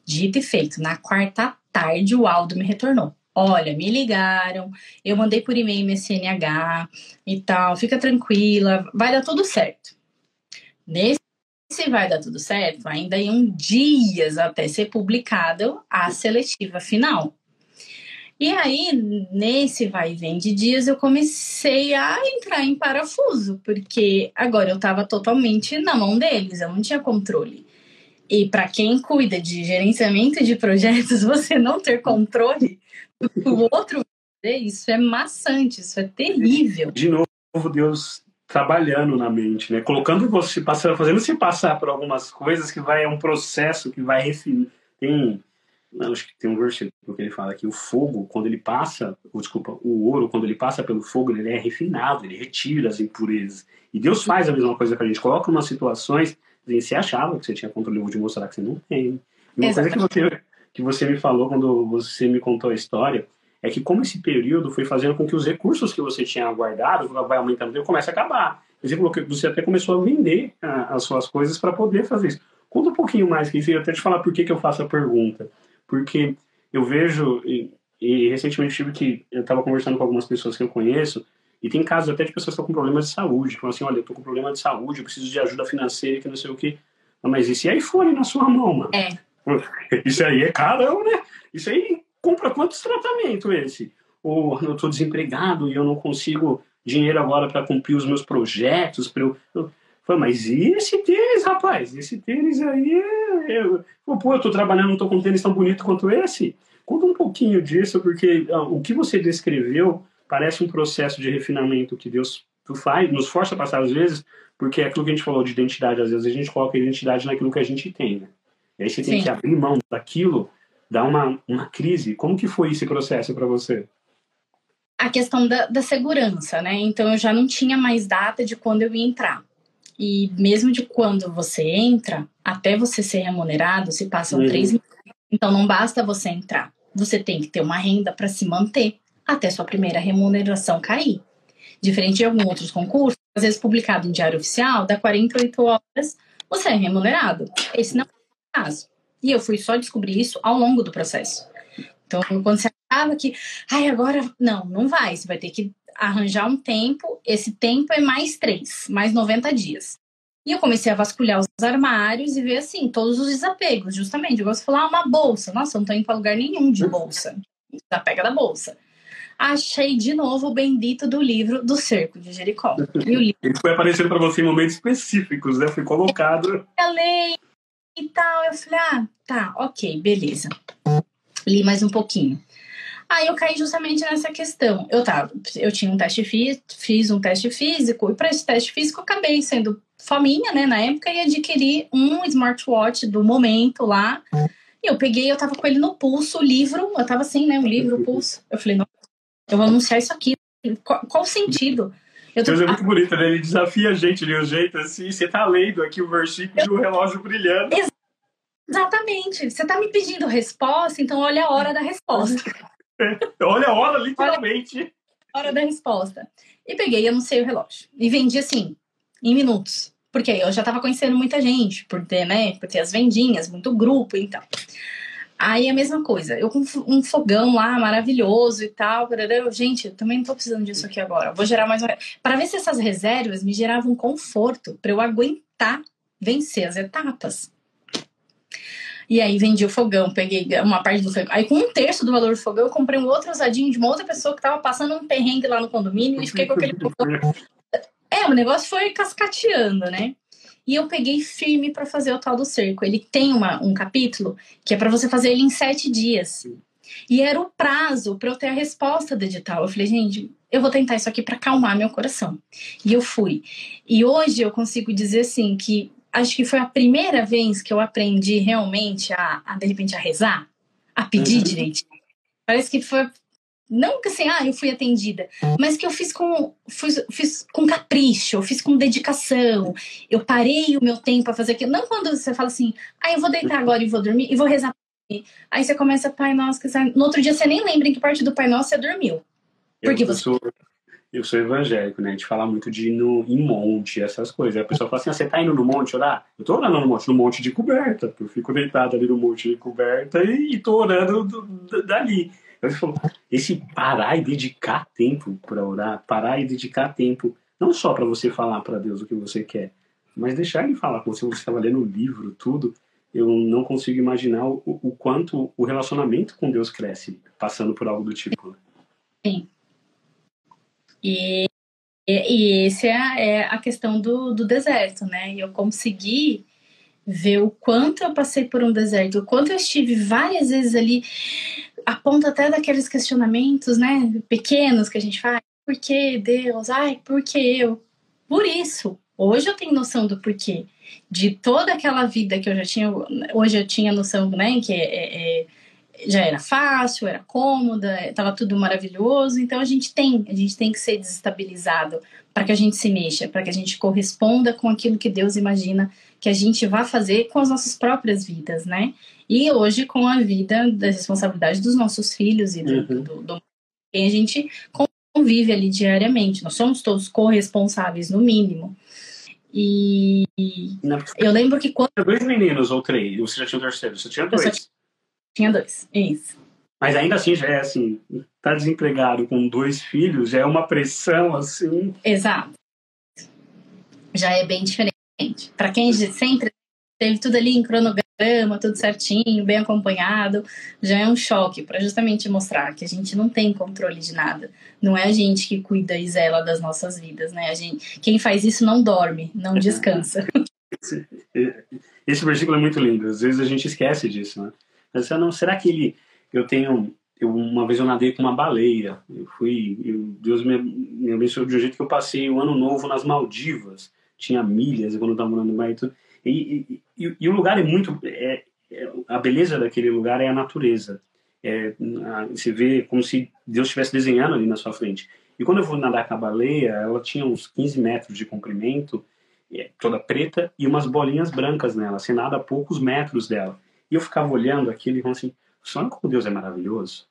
Dito e feito. Na quarta tarde, o Aldo me retornou. Olha, me ligaram, eu mandei por e-mail minha CNH e tal, fica tranquila, vai dar tudo certo. Se vai dar tudo certo, ainda iam dias até ser publicado a seletiva final. E aí, nesse vai e vem de dias, eu comecei a entrar em parafuso, porque agora eu estava totalmente na mão deles, eu não tinha controle. E para quem cuida de gerenciamento de projetos, você não ter controle do outro, isso é maçante, isso é terrível. De novo, Deus trabalhando na mente, né? Colocando você, fazendo você passar por algumas coisas que é um processo que vai refinar. Acho que tem um versículo que ele fala que o fogo, quando ele passa, o ouro, quando ele passa pelo fogo, ele é refinado, ele retira as impurezas. E Deus faz a mesma coisa que a gente coloca em umas situações, você achava que você tinha controle, eu vou te mostrar que você não tem. E uma coisa que você me falou quando você me contou a história é que como esse período foi fazendo com que os recursos que você tinha guardado vai aumentando, comece a acabar. Você falou que você até começou a vender as suas coisas para poder fazer isso. Conta um pouquinho mais, que eu até te falar por que eu faço a pergunta. Porque eu vejo, e recentemente eu estava conversando com algumas pessoas que eu conheço, e tem casos até de pessoas que estão com problemas de saúde, que falam assim, olha, eu estou com problema de saúde, eu preciso de ajuda financeira, que não sei o quê. Mas e se iPhone na sua mão, mano? Isso aí é carão, né? Isso aí compra quantos tratamentos esse? Ou eu estou desempregado e eu não consigo dinheiro agora para cumprir os meus projetos. Mas e esse tênis, rapaz? Esse tênis aí Pô, eu tô trabalhando, não tô com um tênis tão bonito quanto esse. Conta um pouquinho disso, porque o que você descreveu parece um processo de refinamento que Deus faz, nos força a passar às vezes, porque é aquilo que a gente falou de identidade, às vezes a gente coloca a identidade naquilo que a gente tem, né? E aí você tem que abrir mão daquilo, dá uma crise. Como que foi esse processo para você? A questão da segurança, né? Então eu já não tinha mais data de quando eu ia entrar. E mesmo de quando você entra, até você ser remunerado, se passam 3 meses. Então não basta você entrar. Você tem que ter uma renda para se manter até sua primeira remuneração cair. Diferente de alguns outros concursos, às vezes publicado em diário oficial, dá 48 horas, você é remunerado. Esse não é o caso. E eu fui só descobrir isso ao longo do processo. Então, quando você acaba que, agora, não vai. Você vai ter que arranjar um tempo. Esse tempo é mais 3, mais 90 dias. E eu comecei a vasculhar os armários e ver, assim, todos os desapegos, justamente. Eu gosto de falar, uma bolsa. Nossa, eu não tô indo pra lugar nenhum de bolsa. Desapega da bolsa. Achei de novo o bendito do livro do Cerco de Jericó. E o livro... Ele foi aparecendo para você em momentos específicos, né? Foi colocado. Eu li e tal. Eu falei, tá, ok, beleza. Li mais um pouquinho. Aí eu caí justamente nessa questão. Eu tinha um teste físico, fiz um teste físico, e para esse teste físico eu acabei sendo fominha, né, na época, e adquiri um smartwatch do momento lá. E eu tava com ele no pulso, o livro, eu tava assim, né, um livro, o pulso. Eu falei, não, eu vou anunciar isso aqui. Qual o sentido? Deus é muito bonito, né? Ele desafia a gente de um jeito assim, você tá lendo aqui o versículo e o relógio brilhando. Exatamente. Você tá me pedindo resposta, então olha a hora da resposta. Olha a hora, literalmente. Hora da resposta. E peguei, anunciei o relógio. E vendi, assim, em minutos. Porque eu já tava conhecendo muita gente, por ter as vendinhas, muito grupo e tal. Aí a mesma coisa, eu com um fogão lá maravilhoso e tal. Gente, eu também não tô precisando disso aqui agora. Vou gerar mais uma. Para ver se essas reservas me geravam conforto para eu aguentar vencer as etapas. E aí vendi o fogão, peguei uma parte do fogão. Aí com 1/3 do valor do fogão, eu comprei um outro usadinho de uma outra pessoa que tava passando um perrengue lá no condomínio e fiquei com aquele fogão. O negócio foi cascateando, né? E eu peguei firme para fazer o tal do cerco. Ele tem um capítulo que é para você fazer ele em 7 dias. E era o prazo para eu ter a resposta do edital. Eu falei, gente, eu vou tentar isso aqui para acalmar meu coração. E eu fui. E hoje eu consigo dizer assim que acho que foi a primeira vez que eu aprendi realmente de repente, a rezar, a pedir direitinho. Parece que foi... Não que assim, eu fui atendida, mas que eu fiz com capricho, eu fiz com dedicação. Eu parei o meu tempo para fazer aquilo. Não quando você fala assim, eu vou deitar agora e vou dormir, e vou rezar. Aí você começa, Pai Nosso, que no outro dia você nem lembra em que parte do Pai Nosso você dormiu. Porque Eu sou evangélico, né? A gente fala muito de ir em monte, essas coisas. A pessoa fala assim, você tá indo no monte orar? Eu tô orando no monte de coberta. Eu fico deitado ali no monte de coberta e tô orando dali. Eu falo, esse parar e dedicar tempo para orar, parar e dedicar tempo, não só para você falar para Deus o que você quer, mas deixar Ele falar com você. Você estava lendo o livro, tudo. Eu não consigo imaginar o quanto o relacionamento com Deus cresce passando por algo do tipo. Sim. E essa é a questão do deserto, né? E eu consegui ver o quanto eu passei por um deserto, o quanto eu estive várias vezes ali, a ponto até daqueles questionamentos, né, pequenos que a gente faz. Por que Deus? Por que eu? Por isso, hoje eu tenho noção do porquê. De toda aquela vida que eu já tinha, hoje eu tinha noção, né, que já era fácil, era cômoda, estava tudo maravilhoso. Então a gente tem que ser desestabilizado para que a gente se mexa, para que a gente corresponda com aquilo que Deus imagina que a gente vai fazer com as nossas próprias vidas, né? E hoje com a vida da responsabilidade dos nossos filhos e do quem a gente convive ali diariamente. Nós somos todos corresponsáveis, no mínimo. E eu lembro que quando... 2 meninos ou 3? Você já tinha o terceiro? Você tinha 2? Tinha 2, isso. Mas ainda assim, já é assim, tá desempregado com 2 filhos, já é uma pressão, assim. Exato. Já é bem diferente. Para quem sempre teve tudo ali em cronograma, tudo certinho, bem acompanhado, já é um choque para justamente mostrar que a gente não tem controle de nada. Não é a gente que cuida e zela das nossas vidas, né? Quem faz isso não dorme, não descansa. Esse versículo é muito lindo. Às vezes a gente esquece disso, né? Mas, não, será que ele... uma vez eu nadei com uma baleia. Deus me abençoou de um jeito que eu passei o ano novo nas Maldivas. Tinha milhas quando eu estava morando no mar e tudo. E o lugar é muito... a beleza daquele lugar é a natureza. Você vê como se Deus estivesse desenhando ali na sua frente. E quando eu fui nadar com a baleia, ela tinha uns 15 metros de comprimento, toda preta, e umas bolinhas brancas nela. Você nada a poucos metros dela. E eu ficava olhando aquilo e falando assim, olha como Deus é maravilhoso.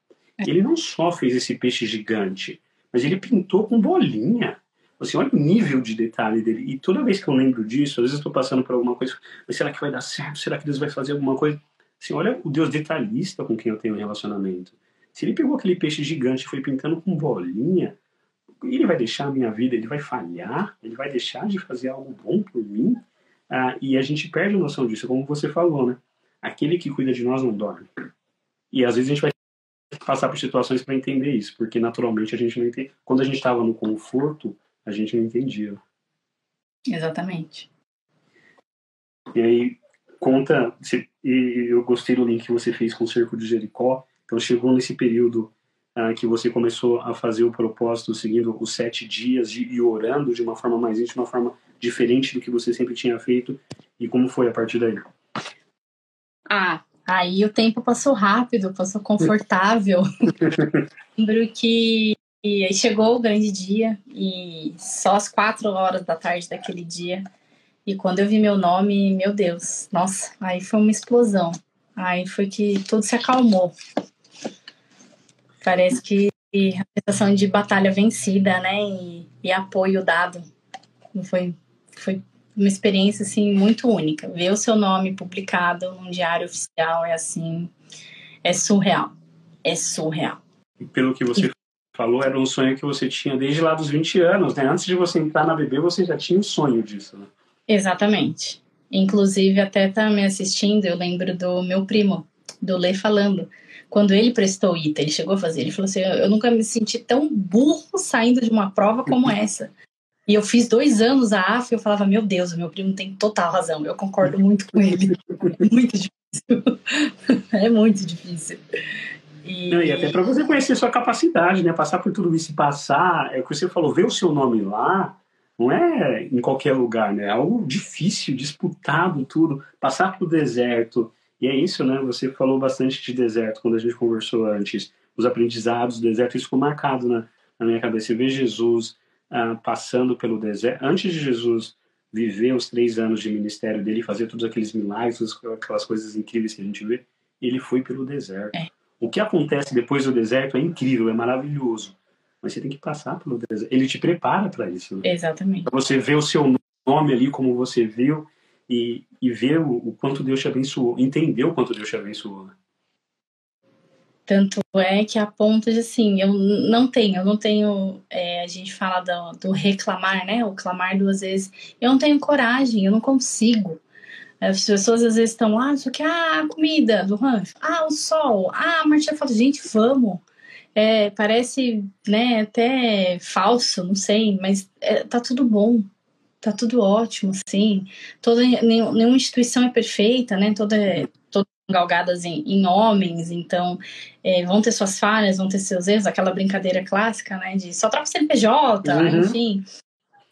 Ele não só fez esse peixe gigante, mas ele pintou com bolinha. Assim, olha o nível de detalhe dele. E toda vez que eu lembro disso, às vezes eu estou passando por alguma coisa, mas será que vai dar certo? Será que Deus vai fazer alguma coisa? Assim, olha o Deus detalhista com quem eu tenho um relacionamento. Se ele pegou aquele peixe gigante e foi pintando com bolinha, ele vai deixar a minha vida, ele vai falhar, ele vai deixar de fazer algo bom por mim, e a gente perde a noção disso, como você falou, né? Aquele que cuida de nós não dorme. E às vezes a gente vai passar por situações para entender isso, porque naturalmente a gente não entende. Quando a gente estava no conforto, a gente não entendia. Exatamente. E aí, e eu gostei do link que você fez com o Cerco de Jericó. Então chegou nesse período que você começou a fazer o propósito seguindo os 7 dias e orando de uma forma mais íntima, de uma forma diferente do que você sempre tinha feito. E como foi a partir daí? Aí o tempo passou rápido, passou confortável. Lembro que chegou o grande dia e só às 4 horas da tarde daquele dia. E quando eu vi meu nome, meu Deus, nossa, aí foi uma explosão. Aí foi que tudo se acalmou. Parece que a sensação de batalha vencida, né? E apoio dado. Foi uma experiência, assim, muito única. Ver o seu nome publicado num diário oficial é, assim, é surreal. É surreal. E pelo que você falou, era um sonho que você tinha desde lá dos 20 anos, né? Antes de você entrar na BB, você já tinha um sonho disso, né? Exatamente. Inclusive, até tá me assistindo, eu lembro do meu primo, do Lê, falando. Quando ele prestou o ITA, ele chegou a fazer, ele falou assim, eu nunca me senti tão burro saindo de uma prova como essa. E eu fiz 2 anos a AF e eu falava, meu Deus, o meu primo tem total razão, eu concordo muito com ele. É muito difícil. É muito difícil. E até para você conhecer sua capacidade, né? Passar por tudo isso e passar, é o que você falou, ver o seu nome lá, não é em qualquer lugar, né? É algo difícil, disputado, tudo. Passar pelo deserto. E é isso, né? Você falou bastante de deserto quando a gente conversou antes. Os aprendizados do deserto, isso ficou marcado na minha cabeça. Você vê Jesus passando pelo deserto. Antes de Jesus viver os 3 anos de ministério dele, fazer todos aqueles milagres, aquelas coisas incríveis que a gente vê, ele foi pelo deserto. O que acontece depois do deserto é incrível, é maravilhoso. Mas você tem que passar pelo deserto. Ele te prepara para isso. Né? Exatamente. Para você ver o seu nome ali como você viu e ver o quanto Deus te abençoou. Entender o quanto Deus te abençoou. Né? Tanto é que a ponto de, assim, eu não tenho, a gente fala do reclamar, né? O clamar 2 vezes. Eu não tenho coragem, eu não consigo. As pessoas às vezes estão lá, só que, a comida do rancho, o sol, a Martinha fala, gente, vamos. Parece, né, até falso, não sei, mas tá tudo bom, tá tudo ótimo, assim. Nenhuma instituição é perfeita, né? Todas galgadas em homens, então vão ter suas falhas, vão ter seus erros, aquela brincadeira clássica, né, de só troca CNPJ, enfim.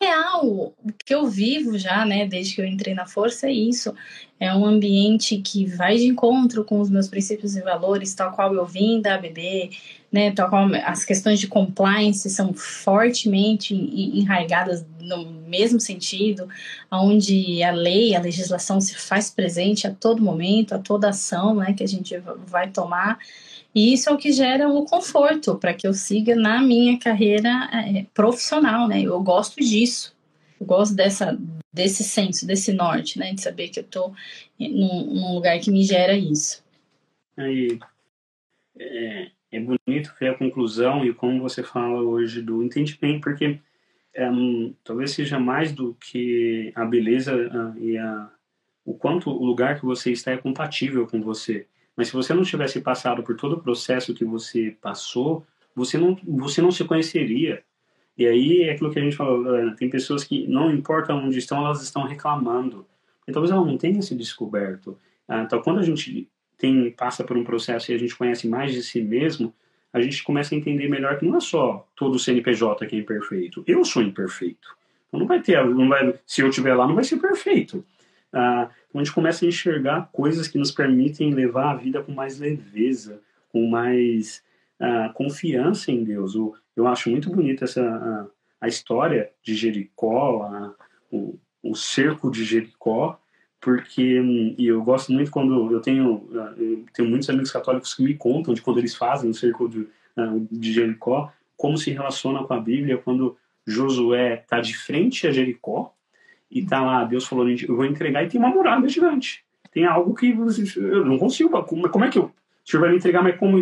Real, o que eu vivo já, né, desde que eu entrei na Força é isso. É um ambiente que vai de encontro com os meus princípios e valores, tal qual eu vim da ABB, né, tal qual as questões de compliance são fortemente enraigadas no mesmo sentido, onde a lei, a legislação se faz presente a todo momento, a toda ação, né, que a gente vai tomar. E isso é o que gera o conforto para que eu siga na minha carreira profissional, né? Eu gosto disso. Eu gosto desse senso, desse norte, né? De saber que eu estou num lugar que me gera isso. Aí, é bonito ver a conclusão e como você fala hoje do entendimento, porque talvez seja mais do que a beleza o quanto o lugar que você está é compatível com você. Mas se você não tivesse passado por todo o processo que você passou, você não se conheceria. E aí é aquilo que a gente falou, tem pessoas que não importa onde estão, elas estão reclamando. E talvez ela não tenha se descoberto. Então, quando a gente passa por um processo e a gente conhece mais de si mesmo, a gente começa a entender melhor que não é só todo o CNPJ que é imperfeito. Eu sou imperfeito. Então se eu estiver lá, não vai ser perfeito. A gente começa a enxergar coisas que nos permitem levar a vida com mais leveza, com mais confiança em Deus. Eu acho muito bonita a história de Jericó, o cerco de Jericó, porque e eu gosto muito quando eu tenho muitos amigos católicos que me contam de quando eles fazem o cerco de Jericó, como se relaciona com a Bíblia quando Josué está de frente a Jericó e tá lá, Deus falou, eu vou entregar, e tem uma muralha gigante. Tem algo que eu não consigo, como é que o senhor vai me entregar, mas como...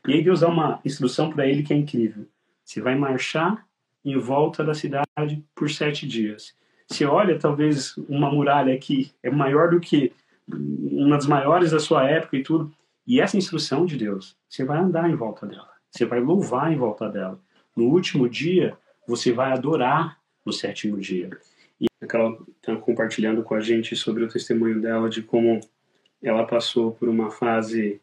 E aí Deus dá uma instrução para ele que é incrível. Você vai marchar em volta da cidade por 7 dias. Você olha, talvez, uma muralha que é maior do que uma das maiores da sua época e tudo. E essa instrução de Deus, você vai andar em volta dela. Você vai louvar em volta dela. No último dia, você vai adorar no 7º dia. E ela está compartilhando com a gente sobre o testemunho dela, de como ela passou por uma fase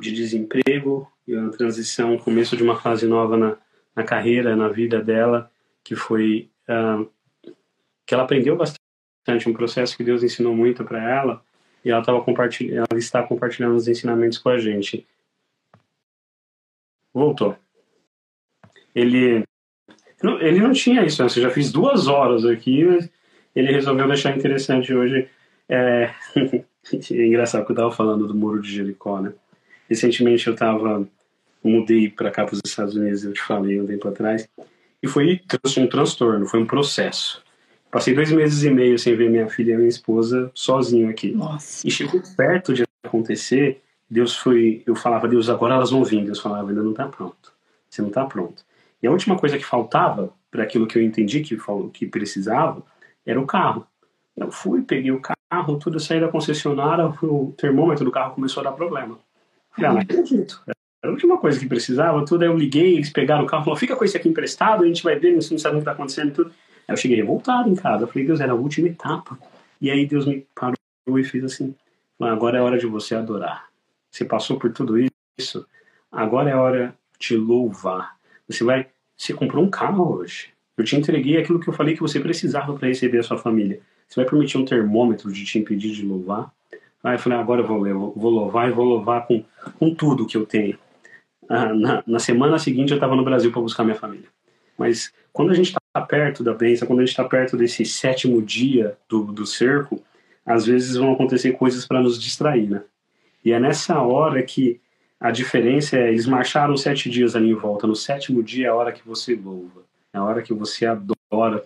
de desemprego e uma transição, começo de uma fase nova na carreira, na vida dela, que foi que ela aprendeu bastante, um processo que Deus ensinou muito para ela, e ela está compartilhando os ensinamentos com a gente. Voltou. Ele não tinha isso, né? Eu já fiz 2 horas aqui, mas ele resolveu deixar interessante hoje. É engraçado que eu estava falando do Muro de Jericó, né? Recentemente eu mudei para cá, para os Estados Unidos, eu te falei um tempo atrás, e foi um transtorno, foi um processo. Passei 2 meses e meio sem ver minha filha e minha esposa sozinho aqui. Nossa. E chegou perto de acontecer, eu falava, Deus, agora elas vão vir. Deus falava, ainda não está pronto. Você não está pronto. E a última coisa que faltava, para aquilo que eu entendi que precisava, era o carro. Eu fui, peguei o carro, tudo, saí da concessionária, o termômetro do carro começou a dar problema. Falei, não acredito. Era a última coisa que precisava, tudo. Aí eu liguei, eles pegaram o carro, falaram, fica com esse aqui emprestado, a gente vai ver, não sabe o que está acontecendo e tudo. Aí eu cheguei revoltado em casa. Eu falei, Deus, era a última etapa. E aí Deus me parou e fez assim, agora é hora de você adorar. Você passou por tudo isso, agora é hora de louvar. Você comprou um carro hoje. Eu te entreguei aquilo que eu falei que você precisava para receber a sua família. Você vai permitir um termômetro de te impedir de louvar? Aí eu falei, agora eu vou louvar e vou louvar com tudo que eu tenho. Na semana seguinte eu estava no Brasil para buscar minha família. Mas quando a gente está perto da bênção, quando a gente está perto desse 7º dia do cerco, às vezes vão acontecer coisas para nos distrair, né? E é nessa hora que a diferença é, eles marcharam 7 dias ali em volta. No 7º dia é a hora que você louva. É a hora que você adora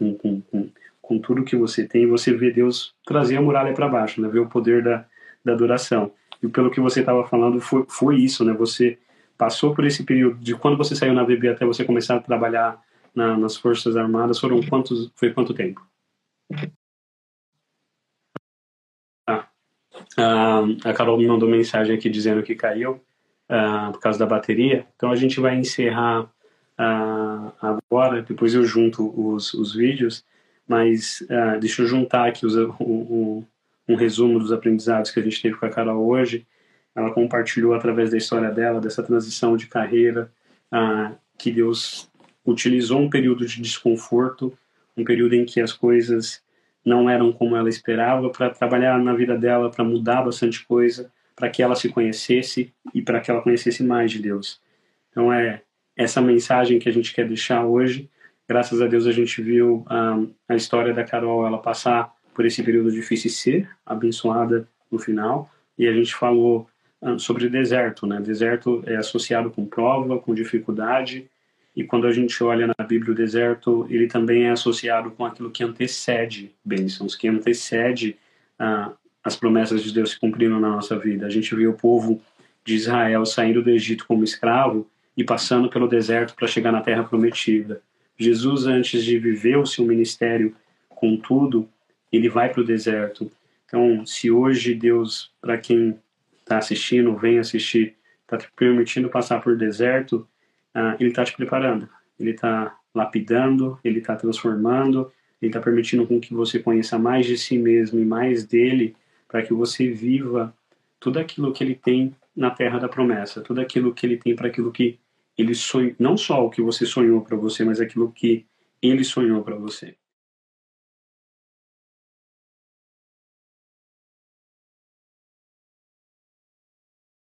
com tudo que você tem. E você vê Deus trazer a muralha para baixo, né? Ver o poder da adoração. E pelo que você estava falando, foi isso, né? Você passou por esse período de quando você saiu na VB até você começar a trabalhar nas Forças Armadas. Foi quanto tempo? A Carol me mandou mensagem aqui dizendo que caiu por causa da bateria. Então a gente vai encerrar agora, depois eu junto os vídeos, mas deixa eu juntar aqui um resumo dos aprendizados que a gente teve com a Carol hoje. Ela compartilhou através da história dela, dessa transição de carreira, que Deus utilizou um período de desconforto, um período em que as coisas não eram como ela esperava, para trabalhar na vida dela, para mudar bastante coisa, para que ela se conhecesse e para que ela conhecesse mais de Deus. Então é essa mensagem que a gente quer deixar hoje. Graças a Deus a gente viu a história da Carol, ela passar por esse período difícil e ser abençoada no final. E a gente falou sobre deserto, né? Deserto é associado com prova, com dificuldade. E quando a gente olha na Bíblia, o deserto, ele também é associado com aquilo que antecede bênçãos, que antecede as promessas de Deus se cumprindo na nossa vida. A gente vê o povo de Israel saindo do Egito como escravo e passando pelo deserto para chegar na Terra Prometida. Jesus, antes de viver o seu ministério com tudo, ele vai para o deserto. Então, se hoje Deus, para quem está assistindo, vem assistir, está te permitindo passar por deserto, ele está te preparando. Ele está lapidando, ele está transformando, ele está permitindo com que você conheça mais de si mesmo e mais dele, para que você viva tudo aquilo que ele tem na terra da promessa, tudo aquilo que ele tem para aquilo que ele sonhou, não só o que você sonhou para você, mas aquilo que ele sonhou para você.